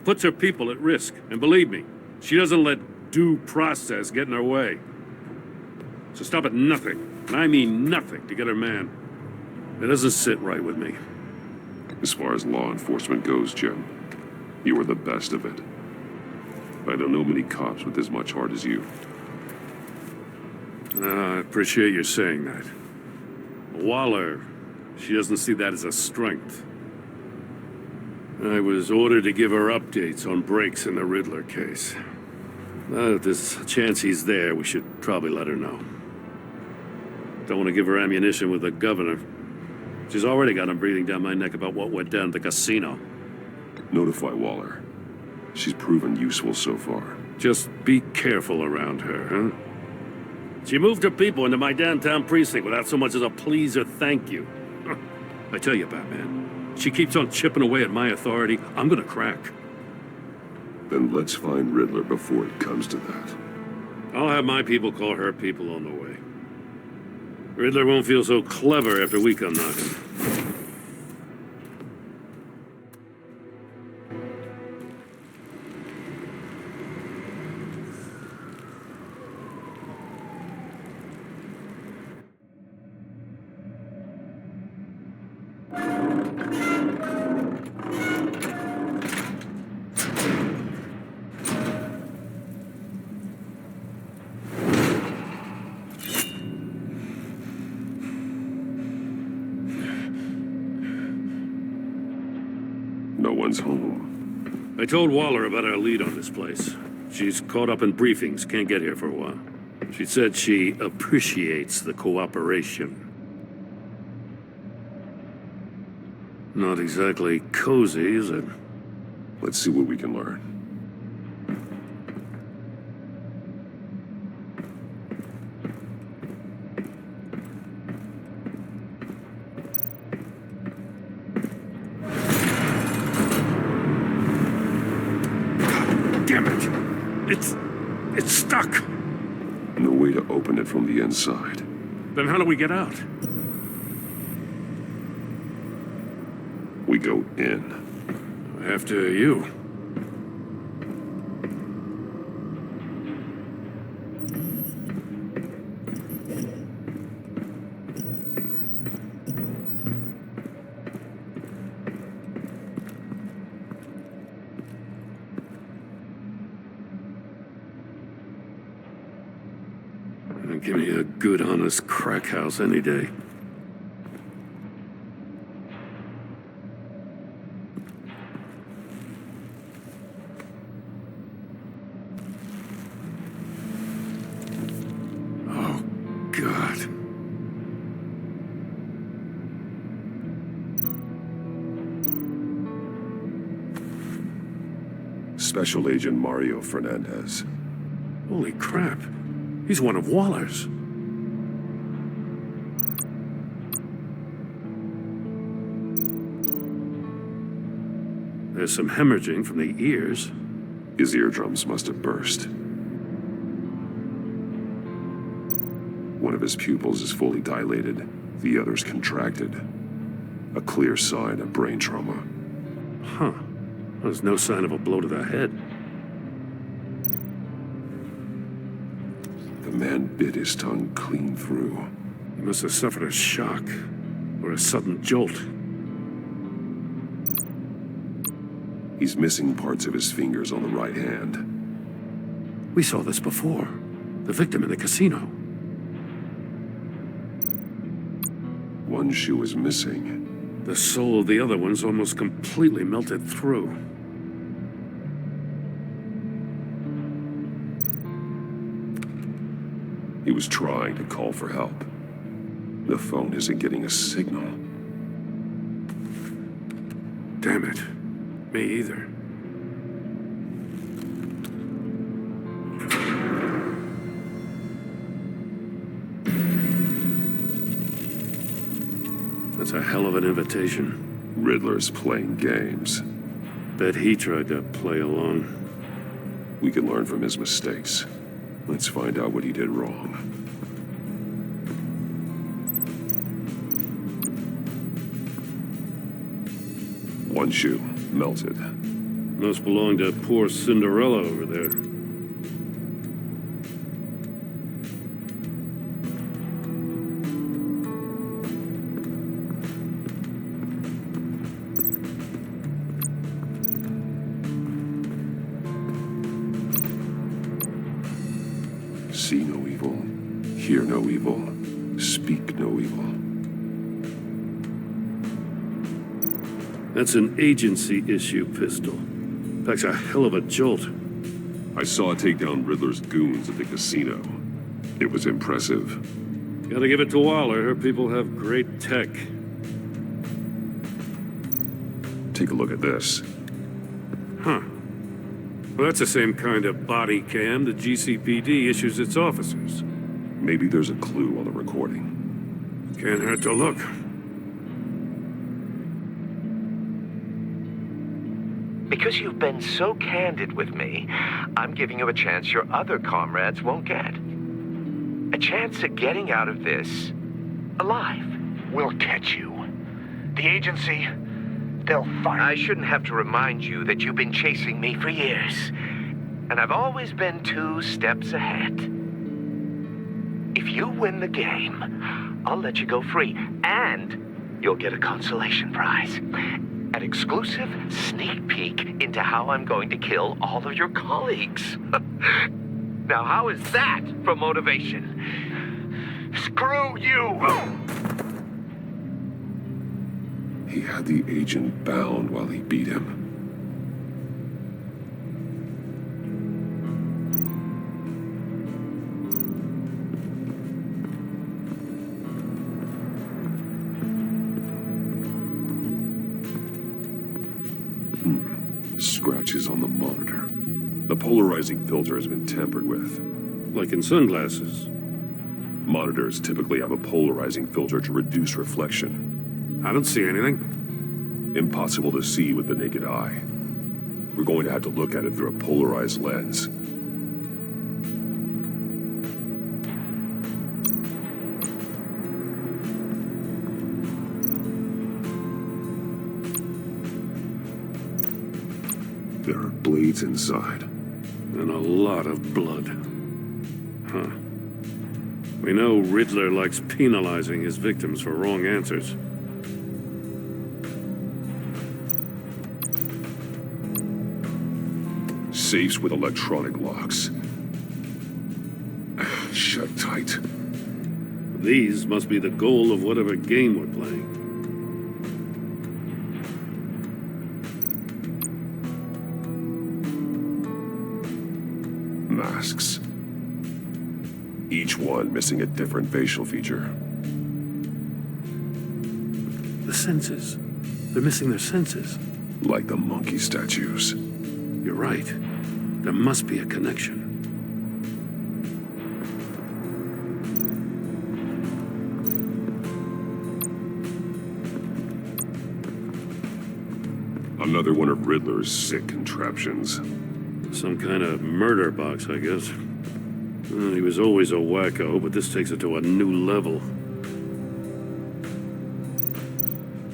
Puts her people at risk, and believe me, she doesn't let due process get in her way. So stop at nothing, and I mean nothing, to get her man. It doesn't sit right with me. As far as law enforcement goes, Jim, You were the best of it. I don't know many cops with as much heart as you. I appreciate you saying that. Waller, she doesn't see that as a strength. I was ordered to give her updates on breaks in the Riddler case. If there's a chance he's there, we should probably let her know. Don't want to give her ammunition with the governor. She's already got him breathing down my neck about what went down at the casino. Notify Waller. She's proven useful so far. Just be careful around her, huh? She moved her people into my downtown precinct without so much as a please or thank you. I tell you, Batman, she keeps on chipping away at my authority. I'm gonna crack. Then let's find Riddler before it comes to that. I'll have my people call her people on the way. Riddler won't feel so clever after we come knocking. No one's home. I told Waller about our lead on this place. She's caught up in briefings, can't get here for a while. She said she appreciates the cooperation. Not exactly cozy, is it? Let's see what we can learn. Damn it! It's stuck! No way to open it from the inside. Then how do we get out? We go in. After you. Give me a good, honest crack house any day. Oh, God. Special Agent Mario Fernandez. Holy crap. He's one of Waller's. There's some hemorrhaging from the ears. His eardrums must have burst. One of his pupils is fully dilated, the other's contracted. A clear sign of brain trauma. Huh. There's no sign of a blow to the head. The man bit his tongue clean through. He must have suffered a shock, or a sudden jolt. He's missing parts of his fingers on the right hand. We saw this before. The victim in the casino. One shoe is missing. The sole of the other one's almost completely melted through. He was trying to call for help. The phone isn't getting a signal. Damn it. Me either. That's a hell of an invitation. Riddler's playing games. Bet he tried to play along. We can learn from his mistakes. Let's find out what he did wrong. One shoe, melted. Must belong to poor Cinderella over there. See no evil, hear no evil, speak no evil. That's an agency issue pistol. Packs a hell of a jolt. I saw it take down Riddler's goons at the casino. It was impressive. Gotta give it to Waller. Her people have great tech. Take a look at this. Huh. Well, that's the same kind of body cam the GCPD issues its officers. Maybe there's a clue on the recording. Can't hurt to look. Because you've been so candid with me, I'm giving you a chance your other comrades won't get. A chance at getting out of this alive. We'll catch you. The agency, they'll find I shouldn't have to remind you that you've been chasing me for years. And I've always been 2 steps ahead. If you win the game, I'll let you go free. And you'll get a consolation prize. An exclusive sneak peek into how I'm going to kill all of your colleagues. Now, how is that for motivation? Screw you! He had the agent bound while he beat him. Scratches on the monitor. The polarizing filter has been tampered with. Like in sunglasses. Monitors typically have a polarizing filter to reduce reflection. I don't see anything. Impossible to see with the naked eye. We're going to have to look at it through a polarized lens. There are blades inside. And a lot of blood. Huh. We know Riddler likes penalizing his victims for wrong answers. Safes with electronic locks. Shut tight. These must be the goal of whatever game we're playing. Masks. Each one missing a different facial feature. The senses. They're missing their senses. Like the monkey statues. You're right. There must be a connection. Another one of Riddler's sick contraptions. Some kind of murder box, I guess. He was always a wacko, but this takes it to a new level.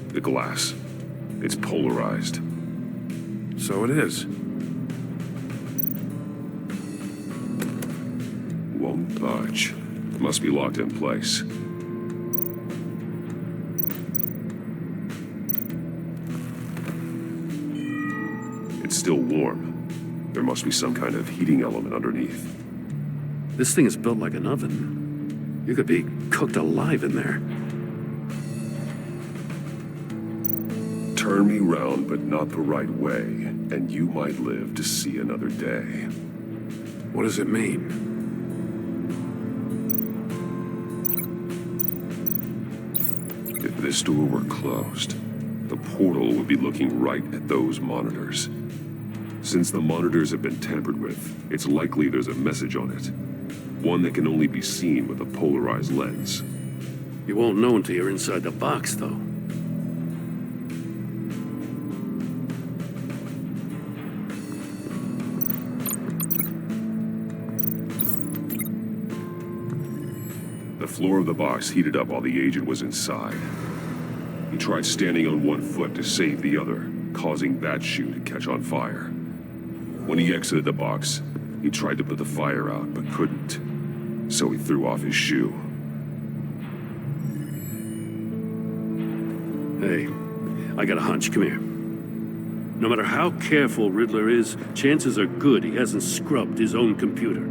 The glass. It's polarized. So it is. Won't budge. Must be locked in place. It's still warm. There must be some kind of heating element underneath. This thing is built like an oven. You could be cooked alive in there. Turn me round, but not the right way, and you might live to see another day. What does it mean? If this door were closed, the portal would be looking right at those monitors. Since the monitors have been tampered with, it's likely there's a message on it. One that can only be seen with a polarized lens. You won't know until you're inside the box, though. The floor of the box heated up while the agent was inside. He tried standing on one foot to save the other, causing that shoe to catch on fire. When he exited the box, he tried to put the fire out, but couldn't. So he threw off his shoe. Hey, I got a hunch. Come here. No matter how careful Riddler is, chances are good he hasn't scrubbed his own computer.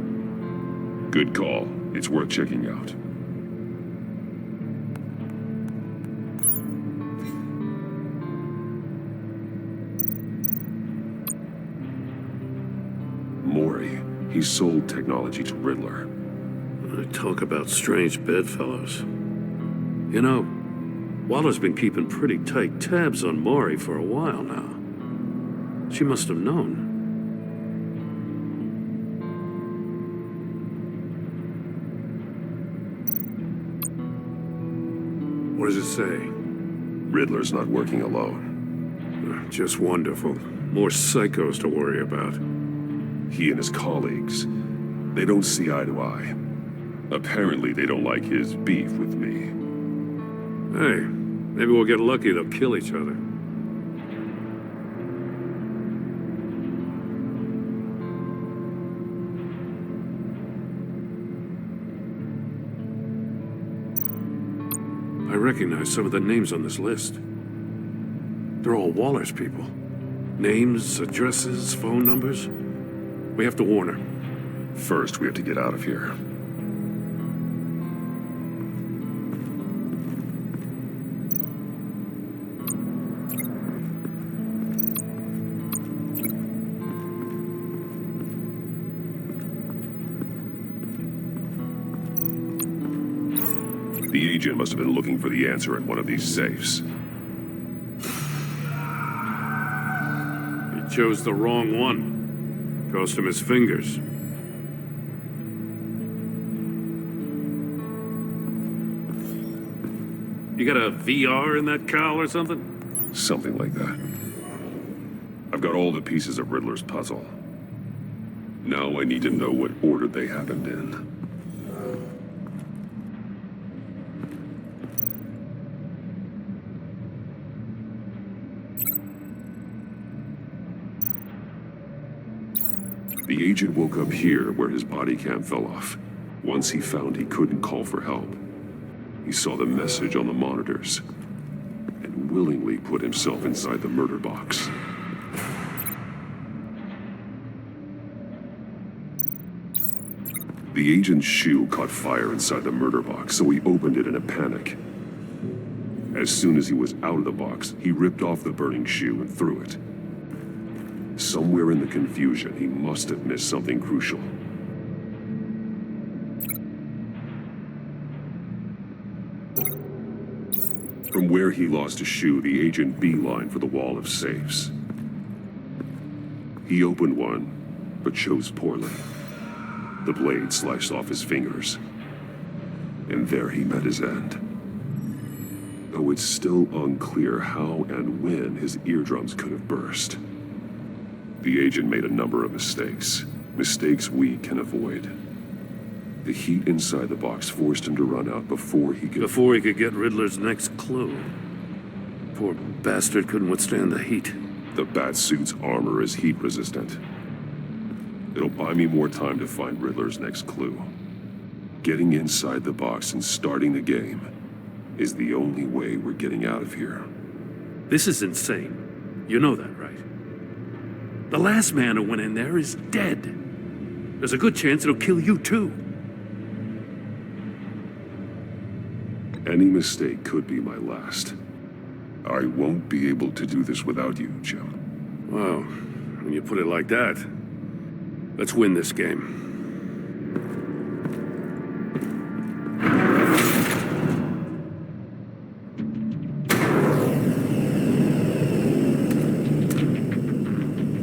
Good call. It's worth checking out. Maury. He sold technology to Riddler. Talk about strange bedfellows. You know, Waller's been keeping pretty tight tabs on Maury for a while now. She must have known. What does it say? Riddler's not working alone. Just wonderful. More psychos to worry about. He and his colleagues, they don't see eye to eye. Apparently they don't like his beef with me. Hey, maybe we'll get lucky, they'll kill each other. I recognize some of the names on this list. They're all Waller's people. Names, addresses, phone numbers. We have to warn her. First, we have to get out of here. The agent must have been looking for the answer in one of these safes. He chose the wrong one. Cost him his fingers. You got a VR in that cowl or something? Something like that. I've got all the pieces of Riddler's puzzle. Now I need to know what order they happened in. The agent woke up here where his body cam fell off. Once he found he couldn't call for help, he saw the message on the monitors and willingly put himself inside the murder box. The agent's shoe caught fire inside the murder box, so he opened it in a panic. As soon as he was out of the box, he ripped off the burning shoe and threw it. Somewhere in the confusion, he must have missed something crucial. From where he lost a shoe, the agent beelined for the wall of safes. He opened one, but chose poorly. The blade sliced off his fingers. And there he met his end. Though it's still unclear how and when his eardrums could have burst. The agent made a number of mistakes. Mistakes we can avoid. The heat inside the box forced him to run out before he could get Riddler's next clue. Poor bastard couldn't withstand the heat. The Batsuit's armor is heat resistant. It'll buy me more time to find Riddler's next clue. Getting inside the box and starting the game is the only way we're getting out of here. This is insane. You know that, right? The last man who went in there is dead. There's a good chance it'll kill you too. Any mistake could be my last. I won't be able to do this without you, Jim. Well, when you put it like that, let's win this game.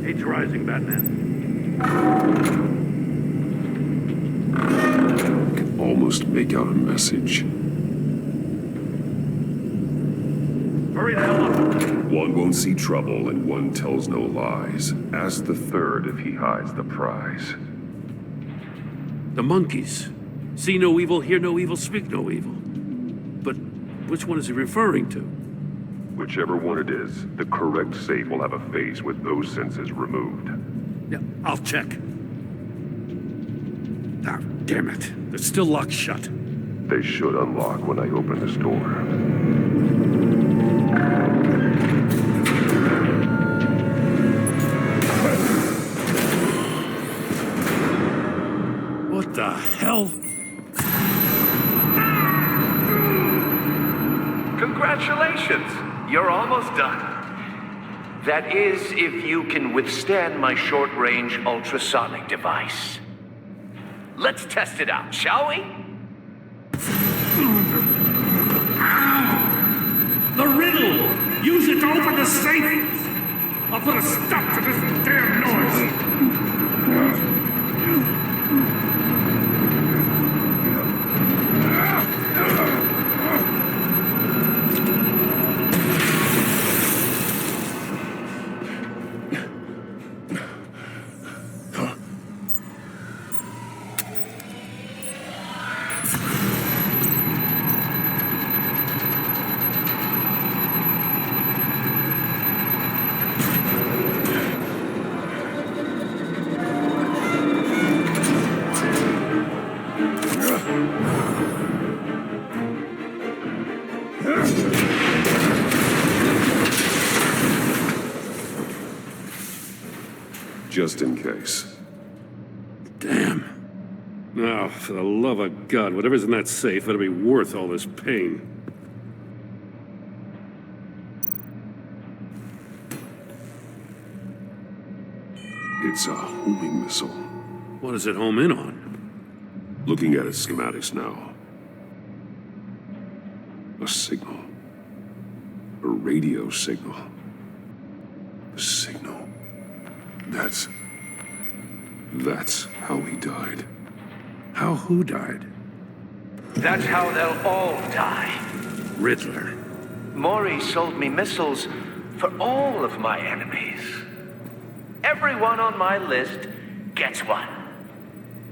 Heat's rising, Batman. I can almost make out a message. Hurry the hell up! One won't see trouble and one tells no lies. Ask the third if he hides the prize. The monkeys. See no evil, hear no evil, speak no evil. But which one is he referring to? Whichever one it is, the correct safe will have a face with those senses removed. Yeah, I'll check. Ah, damn it. They're still locked shut. They should unlock when I open this door. What the hell? almost done. That is, if you can withstand my short-range ultrasonic device. Let's test it out, shall we? The riddle! Use it to open the safe! I'll put a stop to this damn noise! Just in case. Damn. Now, for the love of God, whatever's in that safe better be worth all this pain. It's a homing missile. What does it home in on? Looking at its schematics now. A signal. A radio signal. A signal. That's how he died. How who died? That's how they'll all die. Riddler. Maury sold me missiles for all of my enemies. Everyone on my list gets one.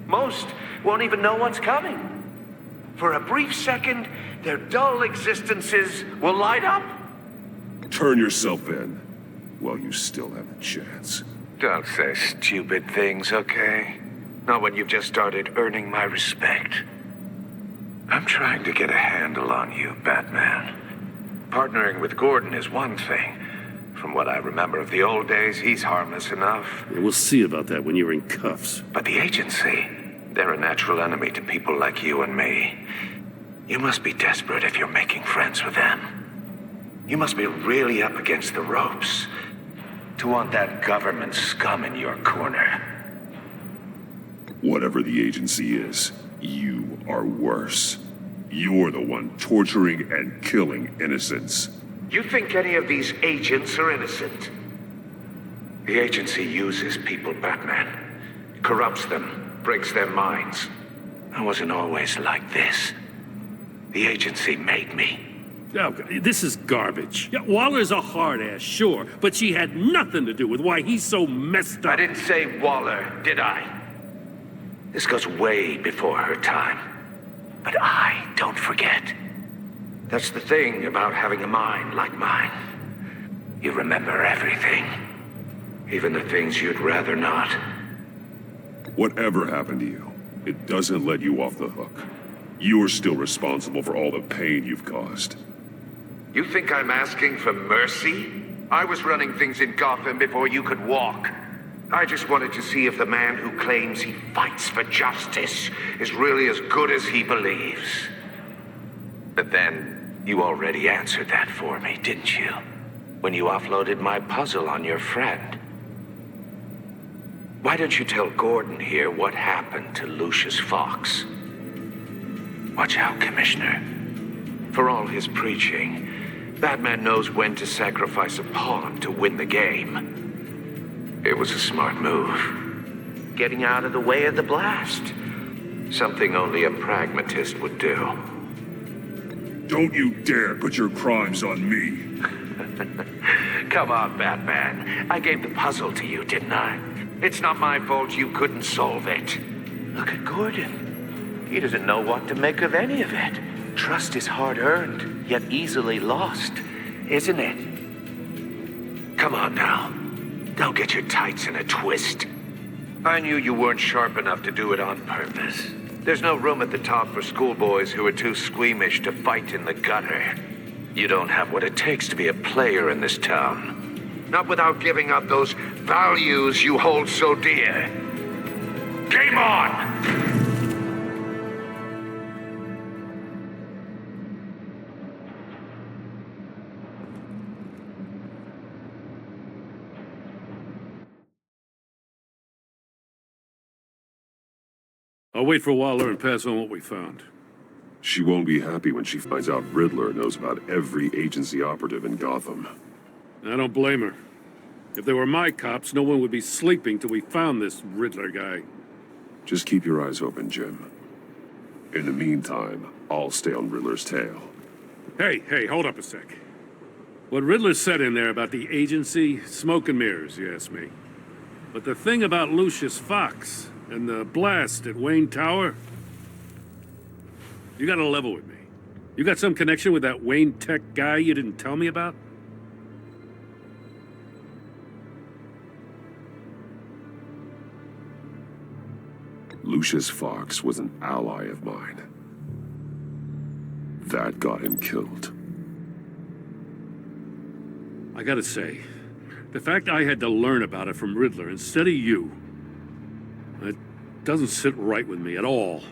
Most won't even know what's coming. For a brief second, their dull existences will light up. Turn yourself in while you still have a chance. Don't say stupid things, okay? Not when you've just started earning my respect. I'm trying to get a handle on you, Batman. Partnering with Gordon is one thing. From what I remember of the old days, he's harmless enough. Yeah, we'll see about that when you're in cuffs. But the agency, they're a natural enemy to people like you and me. You must be desperate if you're making friends with them. You must be really up against the ropes to want that government scum in your corner. Whatever the agency is, you are worse. You're the one torturing and killing innocents. You think any of these agents are innocent? The agency uses people, Batman. Corrupts them, breaks their minds. I wasn't always like this. The agency made me. Oh, this is garbage. Yeah, Waller's a hard-ass, sure, but she had nothing to do with why he's so messed up. I didn't say Waller, did I? This goes way before her time. But I don't forget. That's the thing about having a mind like mine. You remember everything. Even the things you'd rather not. Whatever happened to you, it doesn't let you off the hook. You're still responsible for all the pain you've caused. You think I'm asking for mercy? I was running things in Gotham before you could walk. I just wanted to see if the man who claims he fights for justice is really as good as he believes. But then, you already answered that for me, didn't you? When you offloaded my puzzle on your friend. Why don't you tell Gordon here what happened to Lucius Fox? Watch out, Commissioner. For all his preaching, Batman knows when to sacrifice a pawn to win the game. It was a smart move. Getting out of the way of the blast. Something only a pragmatist would do. Don't you dare put your crimes on me. Come on, Batman. I gave the puzzle to you, didn't I? It's not my fault you couldn't solve it. Look at Gordon. He doesn't know what to make of any of it. Trust is hard-earned, yet easily lost, isn't it? Come on now. Don't get your tights in a twist. I knew you weren't sharp enough to do it on purpose. There's no room at the top for schoolboys who are too squeamish to fight in the gutter. You don't have what it takes to be a player in this town. Not without giving up those values you hold so dear. Game on! I'll wait for Waller and pass on what we found. She won't be happy when she finds out Riddler knows about every agency operative in Gotham. I don't blame her. If they were my cops, no one would be sleeping till we found this Riddler guy. Just keep your eyes open, Jim. In the meantime, I'll stay on Riddler's tail. Hey, hold up a sec. What Riddler said in there about the agency, smoke and mirrors, you ask me. But the thing about Lucius Fox and the blast at Wayne Tower, you gotta level with me. You got some connection with that Wayne Tech guy you didn't tell me about? Lucius Fox was an ally of mine. That got him killed. I gotta say, the fact I had to learn about it from Riddler instead of you, it doesn't sit right with me at all.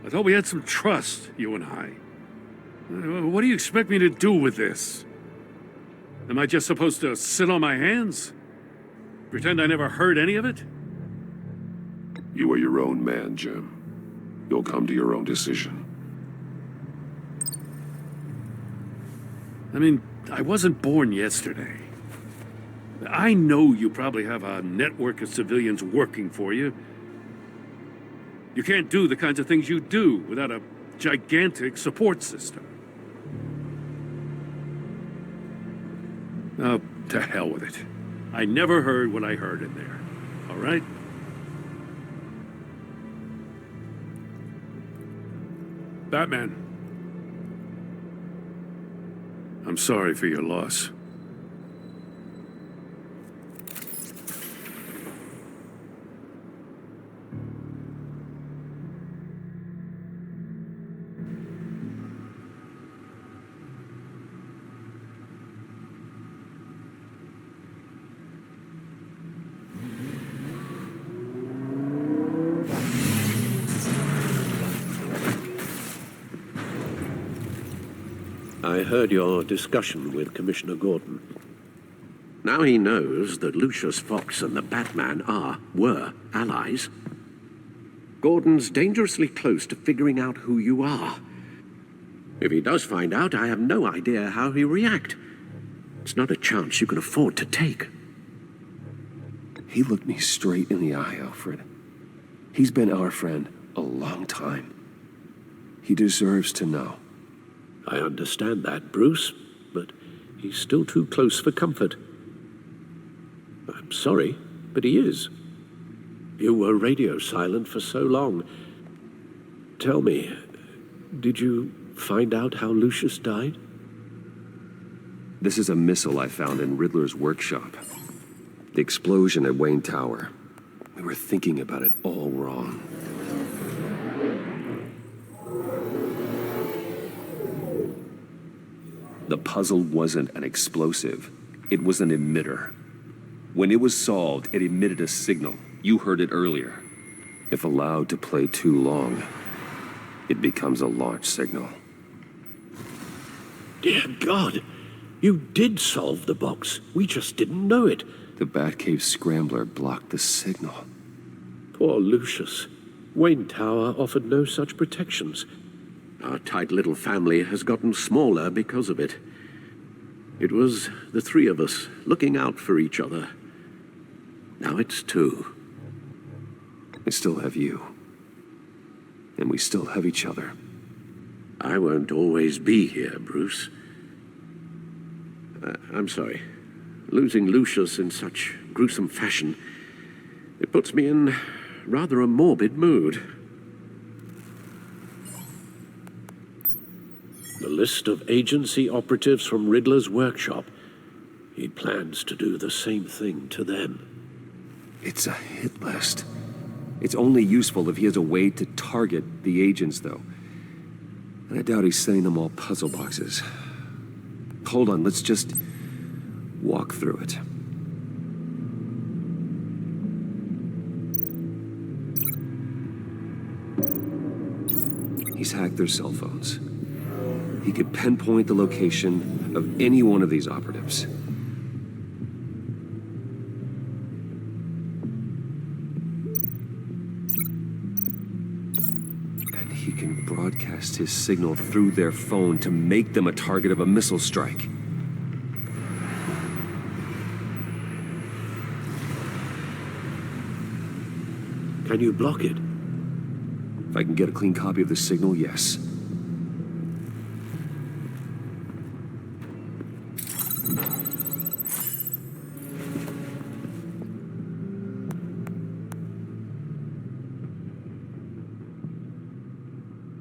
I thought we had some trust, you and I. What do you expect me to do with this? Am I just supposed to sit on my hands? Pretend I never heard any of it? You are your own man, Jim. You'll come to your own decision. I mean, I wasn't born yesterday. I know you probably have a network of civilians working for you. You can't do the kinds of things you do without a gigantic support system. Oh, to hell with it. I never heard what I heard in there. All right? Batman. I'm sorry for your loss. I heard your discussion with Commissioner Gordon. Now he knows that Lucius Fox and the Batman were allies. Gordon's dangerously close to figuring out who you are. If he does find out, I have no idea how he'll react. It's not a chance you can afford to take. He looked me straight in the eye, Alfred. He's been our friend a long time. He deserves to know. I understand that, Bruce, but he's still too close for comfort. I'm sorry, but he is. You were radio silent for so long. Tell me, did you find out how Lucius died? This is a missile I found in Riddler's workshop. The explosion at Wayne Tower. We were thinking about it all wrong. The puzzle wasn't an explosive. It was an emitter. When it was solved, it emitted a signal. You heard it earlier. If allowed to play too long, it becomes a launch signal. Dear God, you did solve the box. We just didn't know it. The Batcave scrambler blocked the signal. Poor Lucius. Wayne Tower offered no such protections. Our tight little family has gotten smaller because of it. It was the three of us looking out for each other. Now it's two. I still have you. And we still have each other. I won't always be here, Bruce. I'm sorry. Losing Lucius in such gruesome fashion, it puts me in rather a morbid mood. The list of agency operatives from Riddler's workshop. He plans to do the same thing to them. It's a hit list. It's only useful if he has a way to target the agents, though. And I doubt he's sending them all puzzle boxes. Hold on, let's just walk through it. He's hacked their cell phones. He could pinpoint the location of any one of these operatives. can broadcast his signal through their phone to make them a target of a missile strike. Can you block it? If I can get a clean copy of the signal, yes.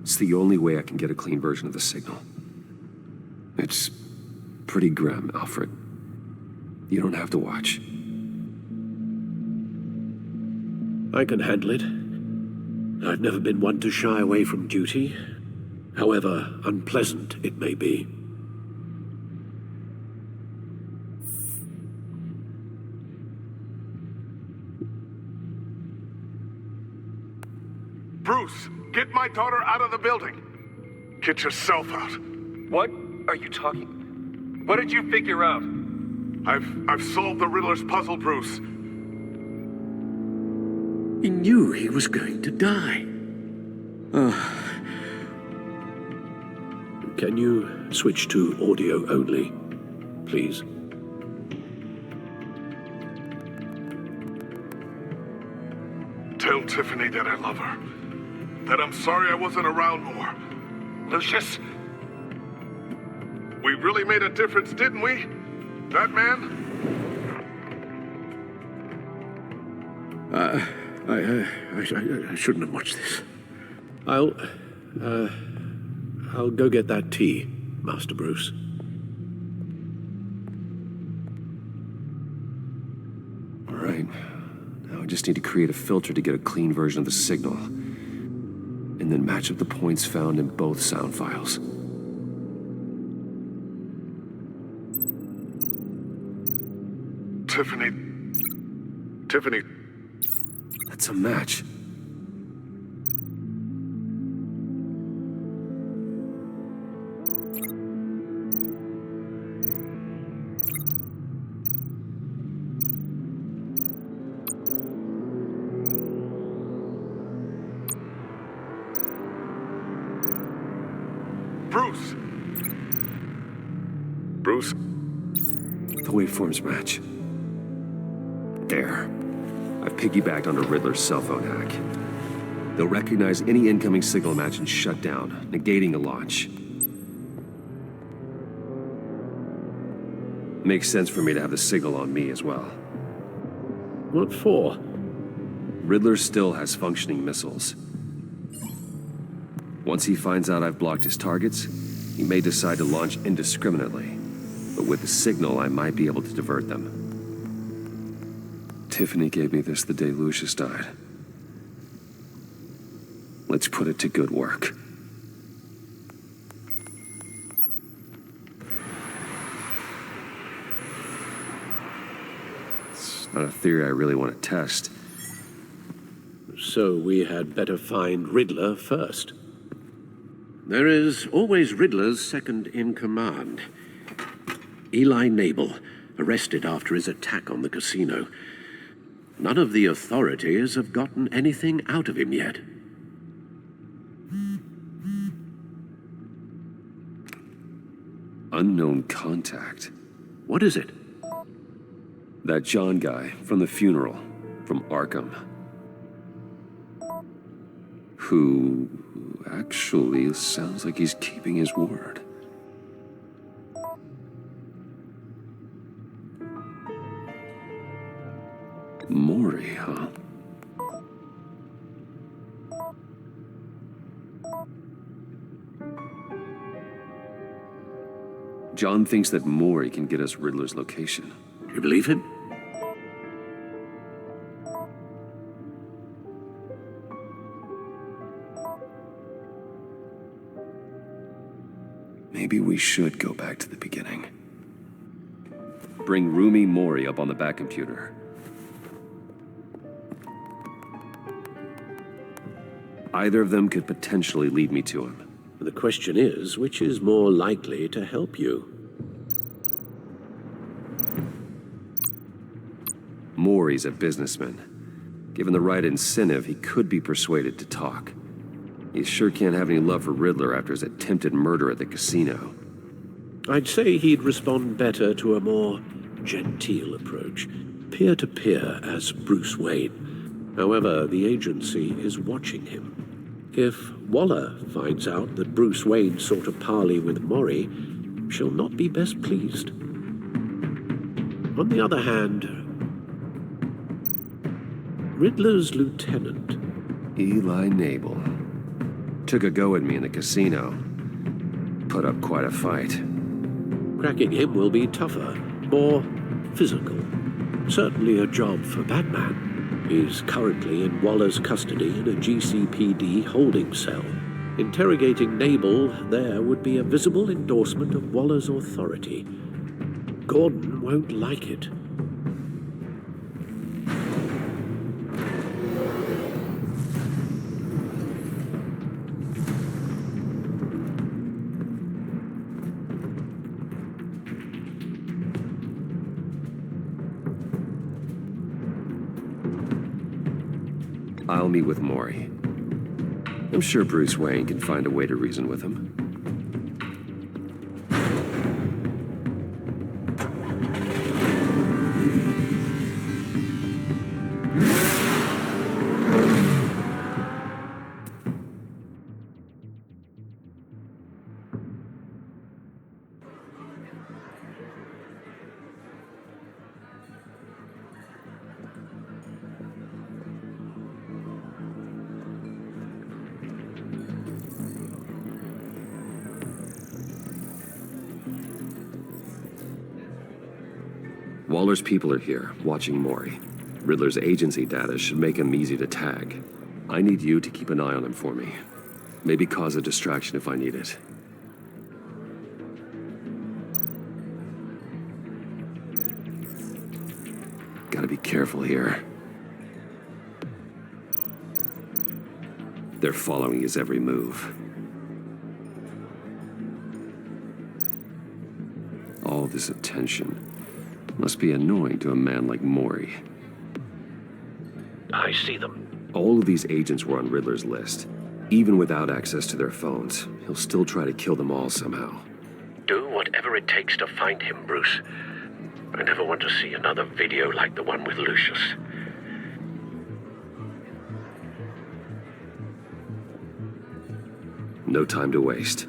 It's the only way I can get a clean version of the signal. It's pretty grim, Alfred. You don't have to watch. I can handle it. I've never been one to shy away from duty, however unpleasant it may be. Bruce, get my daughter out of the building. Get yourself out. What are you talking? What did you figure out? I've solved the Riddler's puzzle, Bruce. He knew he was going to die. Can you switch to audio only, please? Tell Tiffany that I love her. That I'm sorry I wasn't around more. Lucius? We really made a difference, didn't we? That man? I shouldn't have watched this. I'll go get that tea, Master Bruce. All right. Now I just need to create a filter to get a clean version of the signal. And then match up the points found in both sound files. Tiffany. That's a match. Bruce? The waveforms match. There. I've piggybacked onto Riddler's cell phone hack. They'll recognize any incoming signal match and shut down, negating a launch. Makes sense for me to have the signal on me as well. What for? Riddler still has functioning missiles. Once he finds out I've blocked his targets, he may decide to launch indiscriminately. But with the signal, I might be able to divert them. Tiffany gave me this the day Lucius died. Let's put it to good work. It's not a theory I really want to test. So we had better find Riddler first. There is always Riddler's second in command. Eli Nabel, arrested after his attack on the casino. None of the authorities have gotten anything out of him yet. Unknown contact. What is it? That John guy from the funeral, from Arkham. Who actually sounds like he's keeping his word. Mori, huh? John thinks that Mori can get us Riddler's location. You believe him? Maybe we should go back to the beginning. Bring Rumi Mori up on the back computer. Either of them could potentially lead me to him. The question is, which is more likely to help you? Mori's a businessman. Given the right incentive, he could be persuaded to talk. You sure can't have any love for Riddler after his attempted murder at the casino. I'd say he'd respond better to a more genteel approach, peer-to-peer as Bruce Wayne. However, the agency is watching him. If Waller finds out that Bruce Wayne sought a parley with Mori, she'll not be best pleased. On the other hand, Riddler's lieutenant, Eli Nabel, took a go at me in the casino. Put up quite a fight. cracking him will be tougher, more physical. Certainly a job for Batman. He's currently in Waller's custody in a GCPD holding cell. Interrogating Nabel there would be a visible endorsement of Waller's authority. Gordon won't like it. I'll meet with Mori. I'm sure Bruce Wayne can find a way to reason with him. Waller's people are here, watching Mori. Riddler's agency data should make him easy to tag. I need you to keep an eye on him for me. Maybe cause a distraction if I need it. Gotta be careful here. They're following his every move. All this attention must be annoying to a man like Mori. I see them. All of these agents were on Riddler's list. Even without access to their phones, he'll still try to kill them all somehow. Do whatever it takes to find him, Bruce. I never want to see another video like the one with Lucius. No time to waste.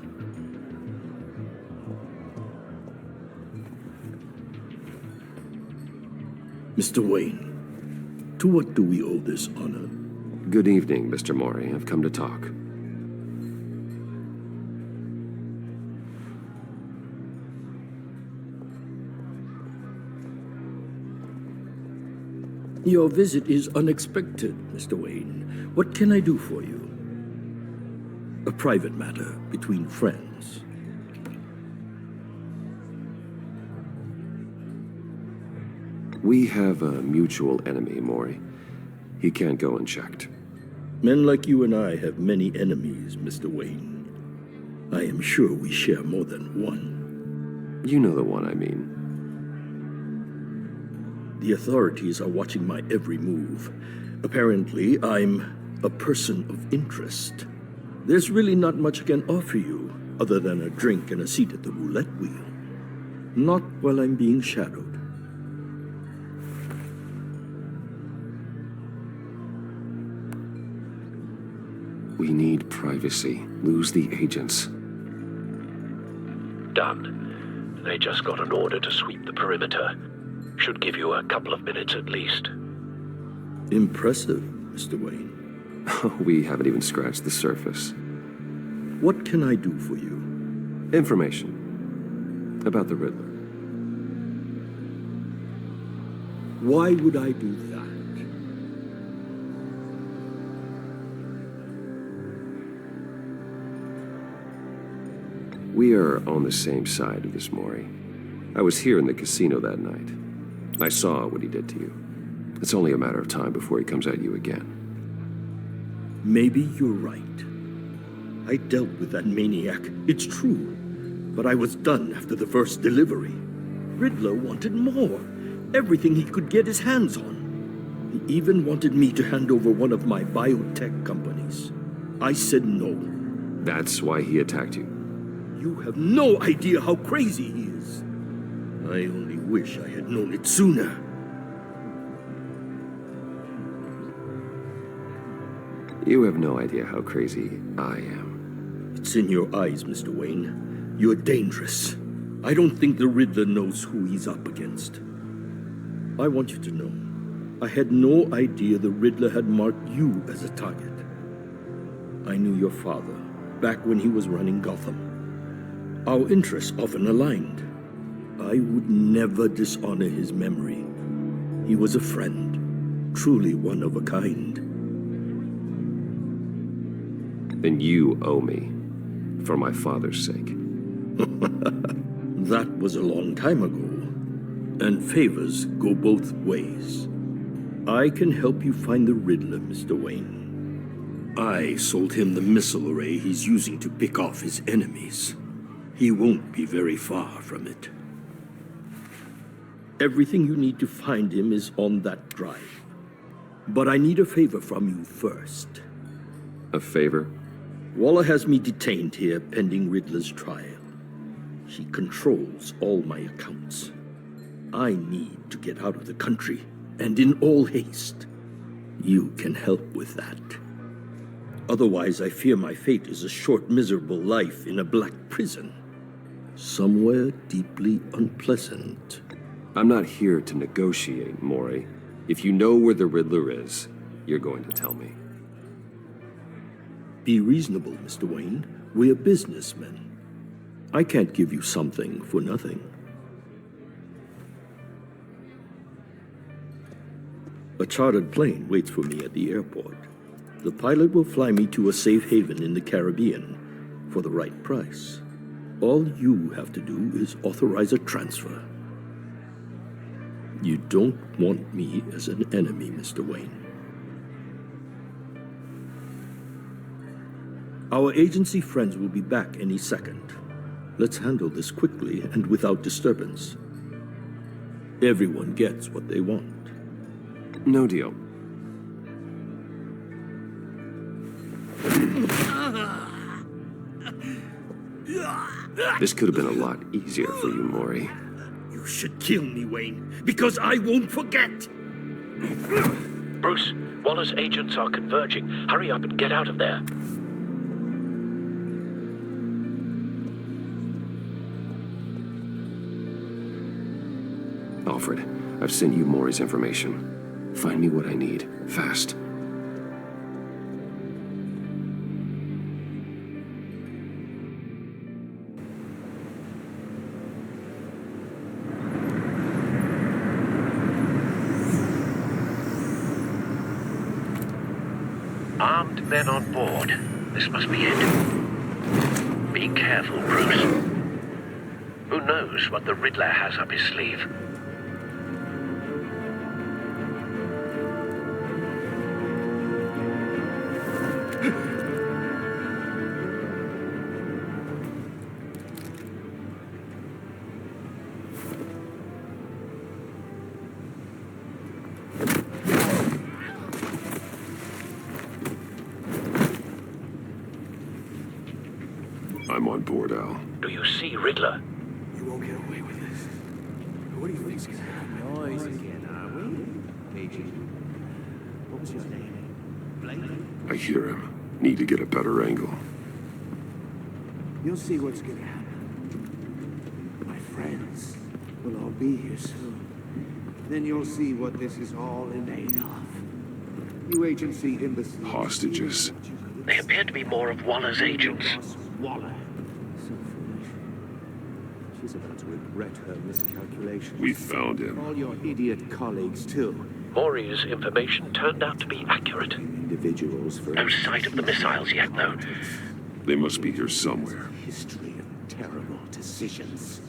Mr. Wayne, to what do we owe this honor? Good evening, Mr. Mori. I've come to talk. Your visit is unexpected, Mr. Wayne. What can I do for you? A private matter between friends. We have a mutual enemy, Mori. He can't go unchecked. Men like you and I have many enemies, Mr. Wayne. I am sure we share more than one. You know the one I mean. The authorities are watching my every move. Apparently, I'm a person of interest. There's really not much I can offer you, other than a drink and a seat at the roulette wheel. Not while I'm being shadowed. We need privacy. Lose the agents. Done. They just got an order to sweep the perimeter. Should give you a couple of minutes at least. Impressive, Mr. Wayne. We haven't even scratched the surface. What can I do for you? Information about the Riddler. Why would I do that? We are on the same side of this, Mori. I was here in the casino that night. I saw what he did to you. It's only a matter of time before he comes at you again. Maybe you're right. I dealt with that maniac, it's true. But I was done after the first delivery. Riddler wanted more. Everything he could get his hands on. He even wanted me to hand over one of my biotech companies. I said no. That's why he attacked you. You have no idea how crazy he is. I only wish I had known it sooner. You have no idea how crazy I am. It's in your eyes, Mr. Wayne. You're dangerous. I don't think the Riddler knows who he's up against. I want you to know, I had no idea the Riddler had marked you as a target. I knew your father, back when he was running Gotham. Our interests often aligned. I would never dishonor his memory. He was a friend, truly one of a kind. Then you owe me, for my father's sake. That was a long time ago, and favors go both ways. I can help you find the Riddler, Mr. Wayne. I sold him the missile array he's using to pick off his enemies. He won't be very far from it. Everything you need to find him is on that drive. But I need a favor from you first. A favor? Waller has me detained here pending Riddler's trial. He controls all my accounts. I need to get out of the country, and in all haste. You can help with that. Otherwise, I fear my fate is a short, miserable life in a black prison. Somewhere deeply unpleasant. I'm not here to negotiate, Mori. If you know where the Riddler is, you're going to tell me. Be reasonable, Mr. Wayne. We're businessmen. I can't give you something for nothing. A chartered plane waits for me at the airport. The pilot will fly me to a safe haven in the Caribbean for the right price. All you have to do is authorize a transfer. You don't want me as an enemy, Mr. Wayne. Our agency friends will be back any second. Let's handle this quickly and without disturbance. Everyone gets what they want. No deal. This could have been a lot easier for you, Mori. You should kill me, Wayne, because I won't forget! Bruce, Waller's agents are converging. Hurry up and get out of there. Alfred, I've sent you Mori's information. Find me what I need, fast. Armed men on board. This must be it. Be careful, Bruce. Who knows what the Riddler has up his sleeve? I'm on board, Al. Do you see Riddler? You won't get away with this. What do you think's gonna happen? Noise again, are we? Agent. What was your name? Blake? I hear him. Need to get a better angle. You'll see what's gonna happen. My friends will all be here soon. Then you'll see what this is all made of. You agency imbeciles. Hostages. They appear to be more of Waller's agents. Waller. So foolish. She's about to regret her miscalculation. We found him. All your idiot colleagues, too. Mori's information turned out to be accurate. Individuals for... No sight of the missiles yet, though. They must be here somewhere. History of terrible decisions.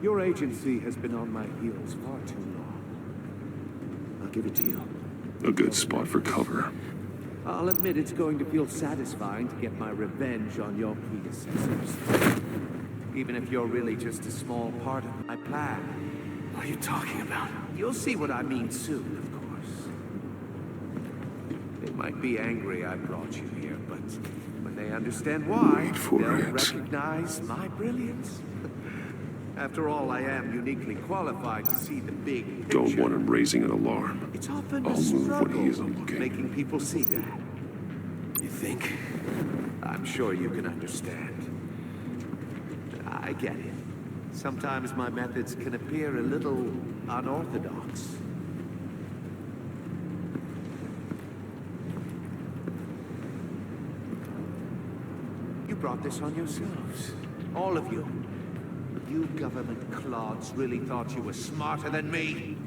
Your agency has been on my heels far too long. I'll give it to you. A good spot for cover. I'll admit it's going to feel satisfying to get my revenge on your predecessors. Even if you're really just a small part of my plan. What are you talking about? You'll see what I mean soon, of course. They might be angry I brought you here, but When they understand why, for they'll it. recognize my brilliance. After all, I am uniquely qualified to see the big Don't picture. want him raising an alarm. It's often I'll a move when struggle he isn't looking. making people see that. You think? I'm sure you can understand. I get it. Sometimes my methods can appear a little unorthodox. You brought this on yourselves. All of you. You government clods really thought you were smarter than me.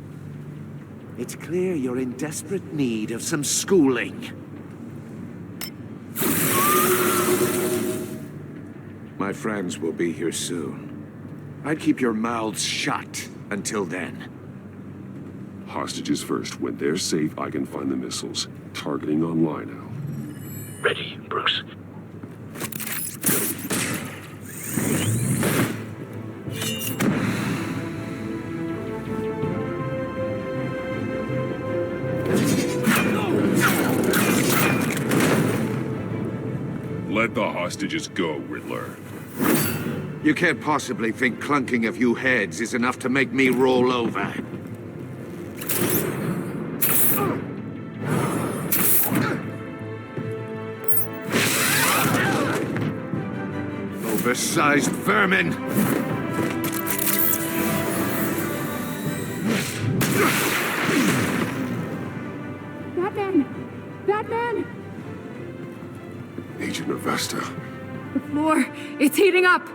It's clear you're in desperate need of some schooling. My friends will be here soon. I'd keep your mouths shut until then. Hostages first. When they're safe, I can find the missiles. Targeting on Lino. Ready, Bruce. Let the hostages go, Riddler. You can't possibly think clunking a few heads is enough to make me roll over. Oversized vermin! Batman! Batman! Agent Avesta. The floor, it's heating up!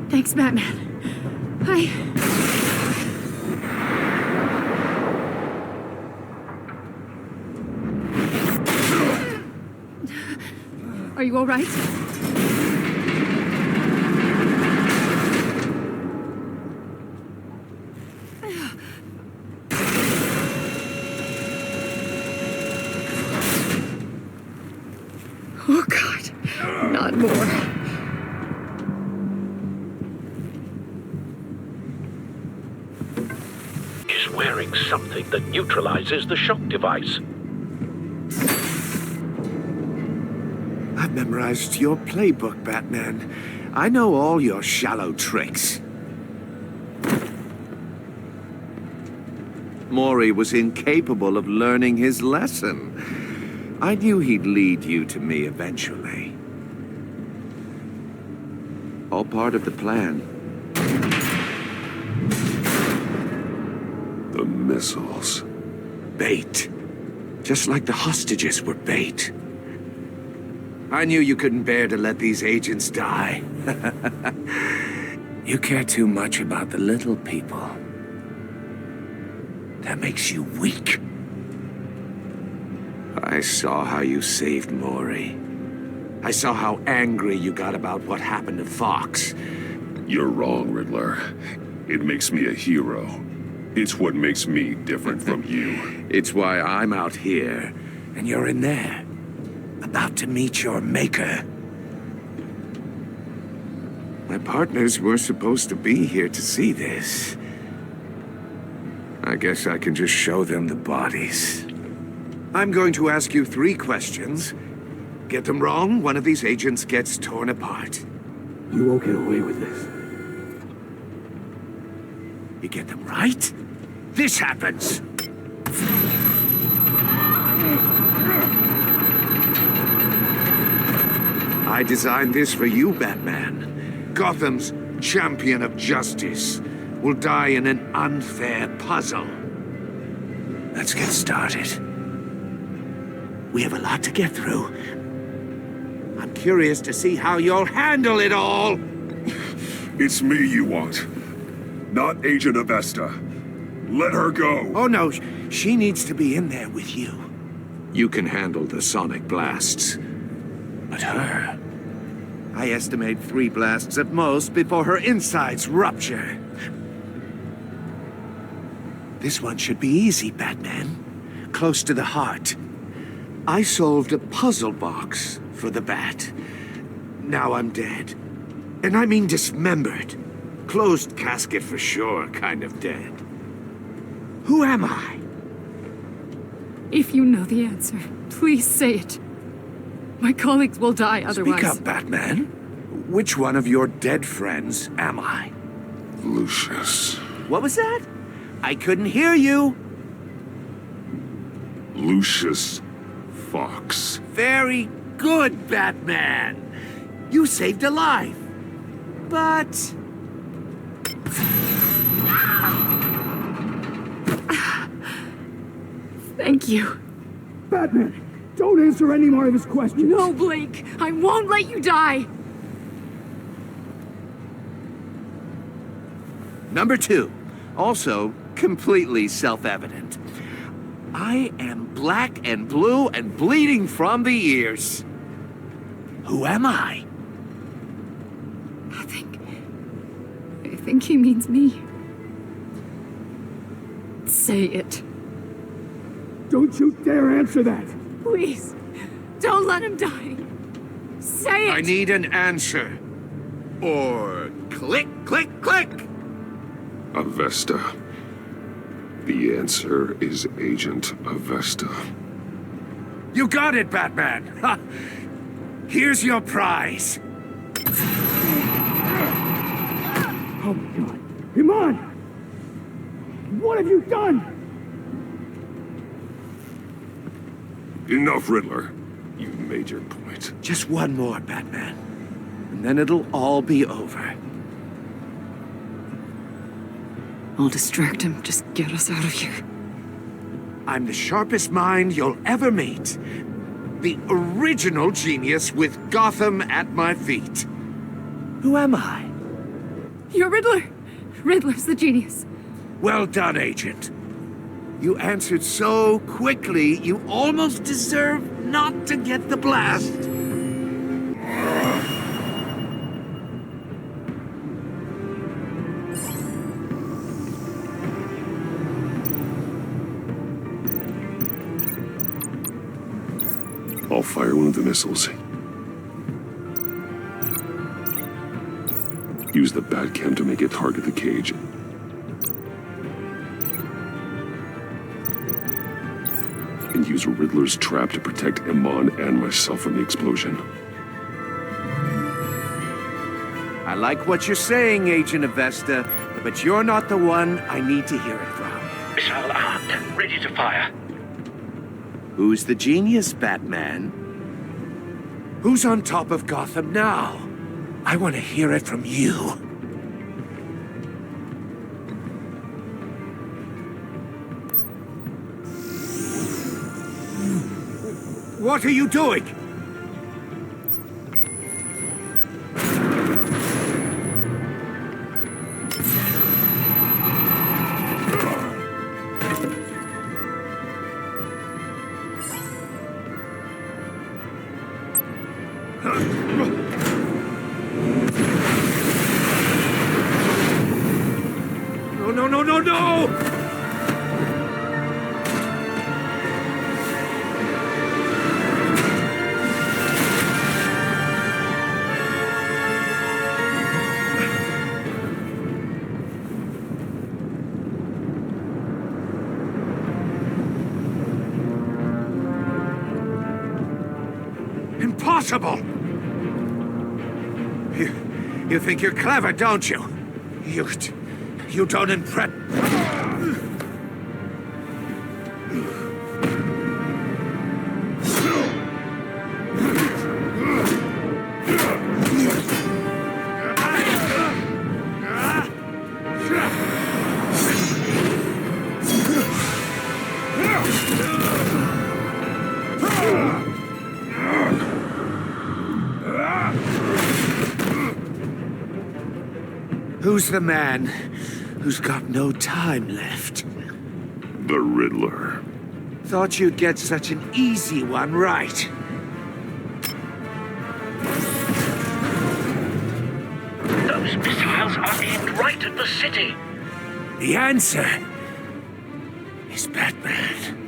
Thanks, Batman. Are you all right? Oh, God. Not more. Is wearing something that neutralizes the shock device. I've memorized your playbook, Batman. I know all your shallow tricks. Mori was incapable of learning his lesson. I knew he'd lead you to me eventually. All part of the plan. The missiles. Bait. Just like the hostages were bait. I knew you couldn't bear to let these agents die. You care too much about the little people. That makes you weak. I saw how you saved Mori. I saw how angry you got about what happened to Fox. You're wrong, Riddler. It makes me a hero. It's what makes me different from you. It's why I'm out here, and you're in there. About to meet your maker. My partners were supposed to be here to see this. I guess I can just show them the bodies. I'm going to ask you 3 questions. Get them wrong, one of these agents gets torn apart. You won't get away with this. You get them right, this happens. I designed this for you, Batman. Gotham's champion of justice will die in an unfair puzzle. Let's get started. We have a lot to get through. I'm curious to see how you'll handle it all. It's me you want, not Agent Avesta. Let her go. Oh no, she needs to be in there with you. You can handle the sonic blasts. But her... I estimate 3 blasts at most before her insides rupture. This one should be easy, Batman. Close to the heart. I solved a puzzle box for the Bat. Now I'm dead. And I mean dismembered. Closed casket for sure, kind of dead. Who am I? If you know the answer, please say it. My colleagues will die otherwise. Speak up, Batman. Which one of your dead friends am I? Lucius. What was that? I couldn't hear you. Lucius Fox. Very good, Batman. You saved a life. But... Thank you. Batman, don't answer any more of his questions. No, Blake. I won't let you die. Number 2. Also completely self-evident. I am black and blue and bleeding from the ears. Who am I? I think he means me. Say it. Don't you dare answer that. Please, don't let him die. Say it! I need an answer. Or click, click, click! Avesta. The answer is Agent Avesta. You got it, Batman! Ha. Here's your prize. Oh my God. Iman! What have you done? Enough, Riddler. You made your point. Just one more, Batman. And then it'll all be over. I'll distract him. Just get us out of here. I'm the sharpest mind you'll ever meet. The original genius with Gotham at my feet. Who am I? You're Riddler. Riddler's the genius. Well done, Agent. You answered so quickly, you almost deserve not to get the blast. I'll fire one of the missiles. Use the Batcam to make it target the cage. And use Riddler's trap to protect Iman and myself from the explosion. I like what you're saying, Agent Avesta, but you're not the one I need to hear it from. Missile armed, ready to fire. Who's the genius, Batman? Who's on top of Gotham now? I want to hear it from you. What are you doing? No! Impossible! You think you're clever, don't you? You don't impress... Who's the man who's got no time left? The Riddler. Thought you'd get such an easy one right. Those missiles are aimed right at the city. The answer is Batman.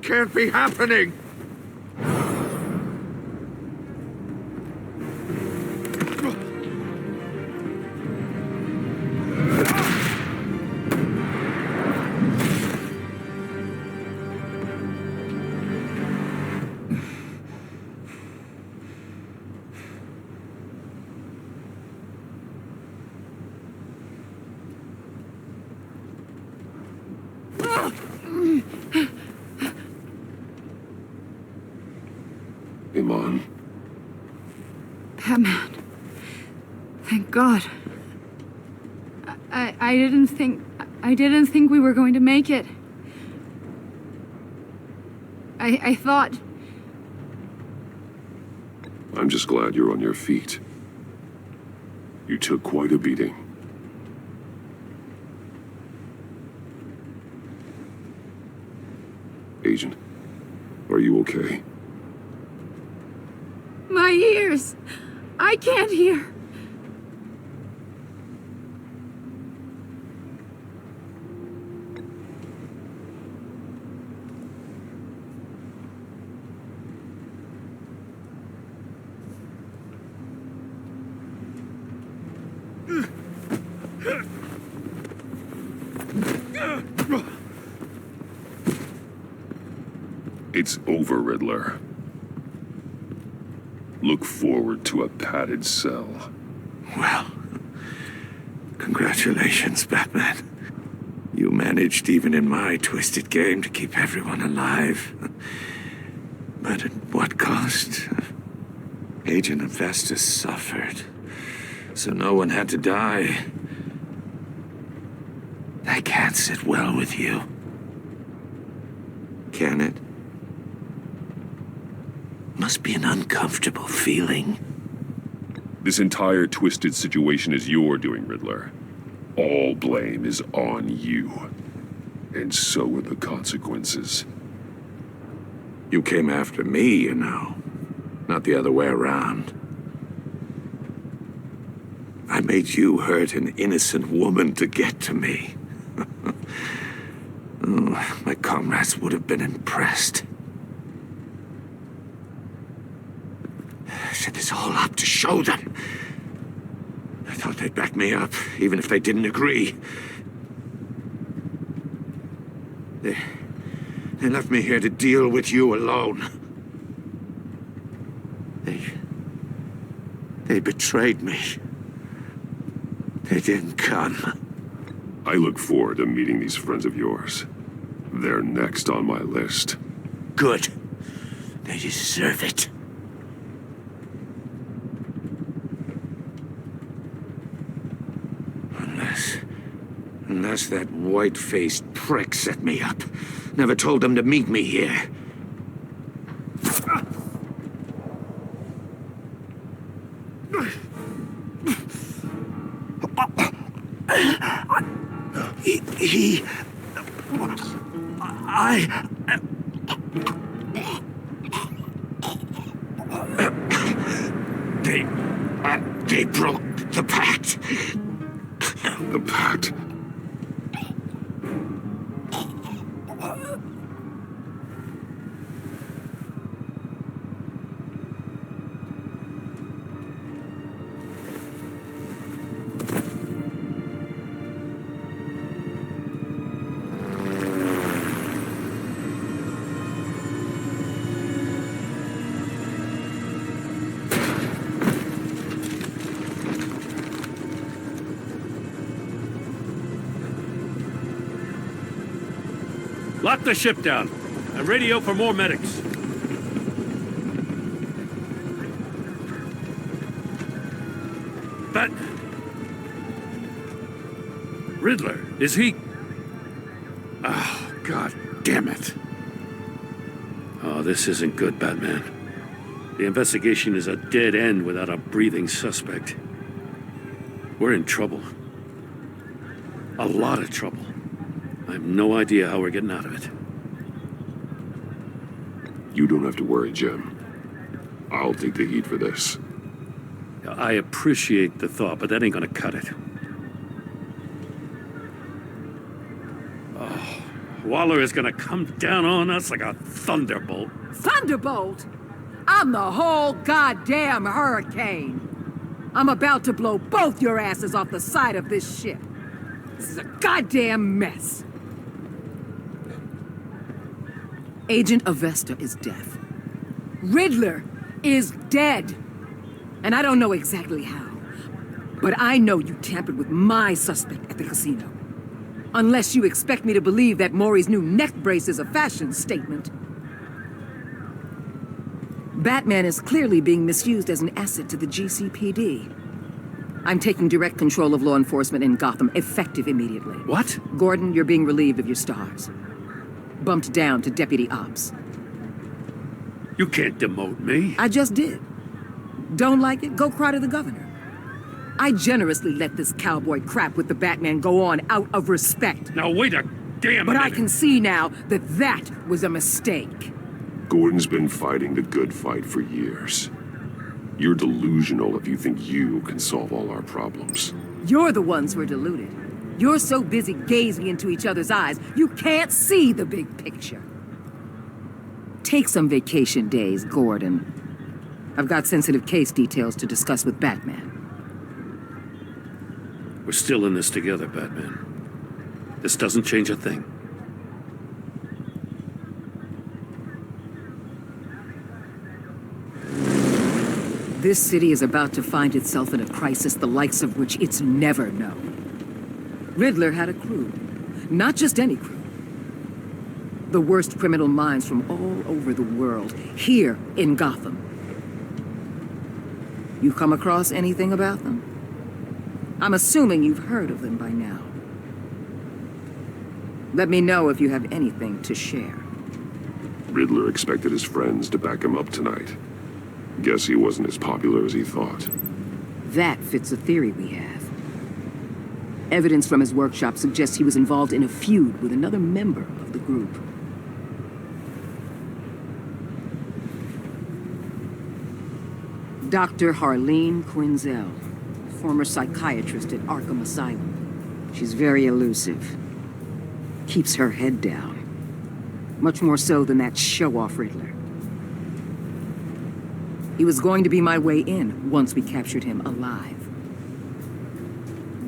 can't be happening! Iman. Batman. Thank God. I didn't think we were going to make it. I thought... I'm just glad you're on your feet. You took quite a beating. Agent, are you okay? My ears! I can't hear! It's over, Riddler. Look forward to a padded cell. Well, congratulations, Batman. You managed, even in my twisted game, to keep everyone alive. But at what cost? Agent Investus suffered, so no one had to die. That can't sit well with you. Can it? Must be an uncomfortable feeling. This entire twisted situation is your doing, Riddler. All blame is on you. And so are the consequences. You came after me, you know. Not the other way around. I made you hurt an innocent woman to get to me. Oh, my comrades would have been impressed. I set this all up to show them. I thought they'd back me up, even if they didn't agree. They left me here to deal with you alone. They betrayed me. They didn't come. I look forward to meeting these friends of yours. They're next on my list. Good. They deserve it. Unless that white-faced prick set me up. Never told them to meet me here. They broke the Pact. The Pact? Lock the ship down, and radio for more medics. But... Riddler, is he... Oh, God damn it. Oh, this isn't good, Batman. The investigation is a dead end without a breathing suspect. We're in trouble. A lot of trouble. I have no idea how we're getting out of it. You don't have to worry, Jim. I'll take the heat for this. I appreciate the thought, but that ain't gonna cut it. Oh, Waller is gonna come down on us like a thunderbolt. Thunderbolt? I'm the whole goddamn hurricane. I'm about to blow both your asses off the side of this ship. This is a goddamn mess. Agent Avesta is deaf. Riddler is dead. And I don't know exactly how. But I know you tampered with my suspect at the casino. Unless you expect me to believe that Maury's new neck brace is a fashion statement. Batman is clearly being misused as an asset to the GCPD. I'm taking direct control of law enforcement in Gotham, effective immediately. What? Gordon, you're being relieved of your stars. Bumped down to Deputy Ops. You can't demote me. I just did. Don't like it? Go cry to the governor. I generously let this cowboy crap with the Batman go on out of respect. Now wait a damn But minute. I can see now that that was a mistake. Gordon's been fighting the good fight for years. You're delusional if you think you can solve all our problems. You're the ones who are deluded. You're so busy gazing into each other's eyes, you can't see the big picture. Take some vacation days, Gordon. I've got sensitive case details to discuss with Batman. We're still in this together, Batman. This doesn't change a thing. This city is about to find itself in a crisis the likes of which it's never known. Riddler had a crew. Not just any crew. The worst criminal minds from all over the world, here in Gotham. You come across anything about them? I'm assuming you've heard of them by now. Let me know if you have anything to share. Riddler expected his friends to back him up tonight. Guess he wasn't as popular as he thought. That fits a theory we have. Evidence from his workshop suggests he was involved in a feud with another member of the group. Dr. Harleen Quinzel, former psychiatrist at Arkham Asylum. She's very elusive. Keeps her head down. Much more so than that show-off Riddler. He was going to be my way in once we captured him alive.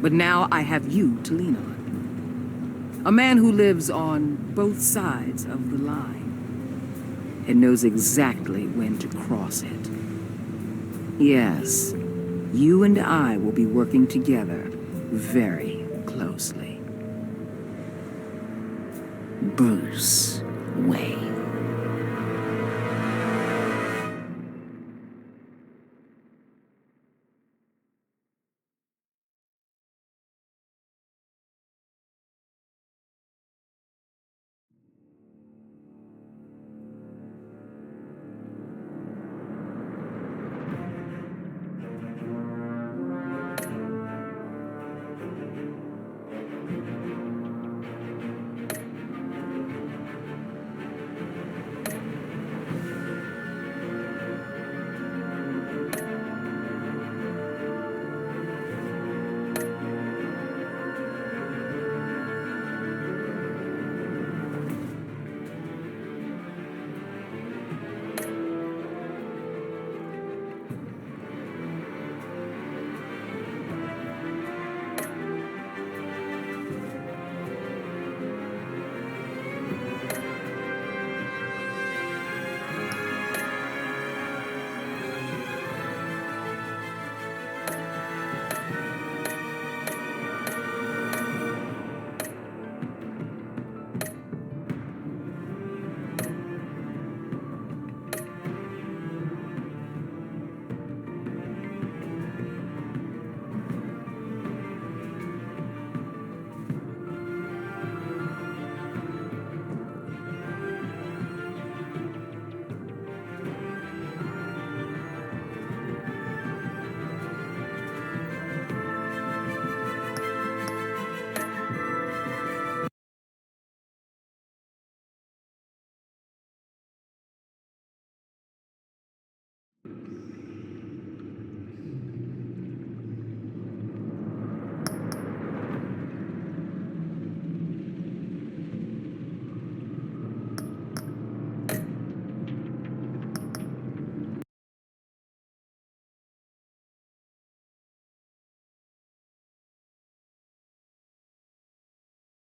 But now I have you to lean on. A man who lives on both sides of the line and knows exactly when to cross it. Yes, you and I will be working together very closely. Bruce Wayne.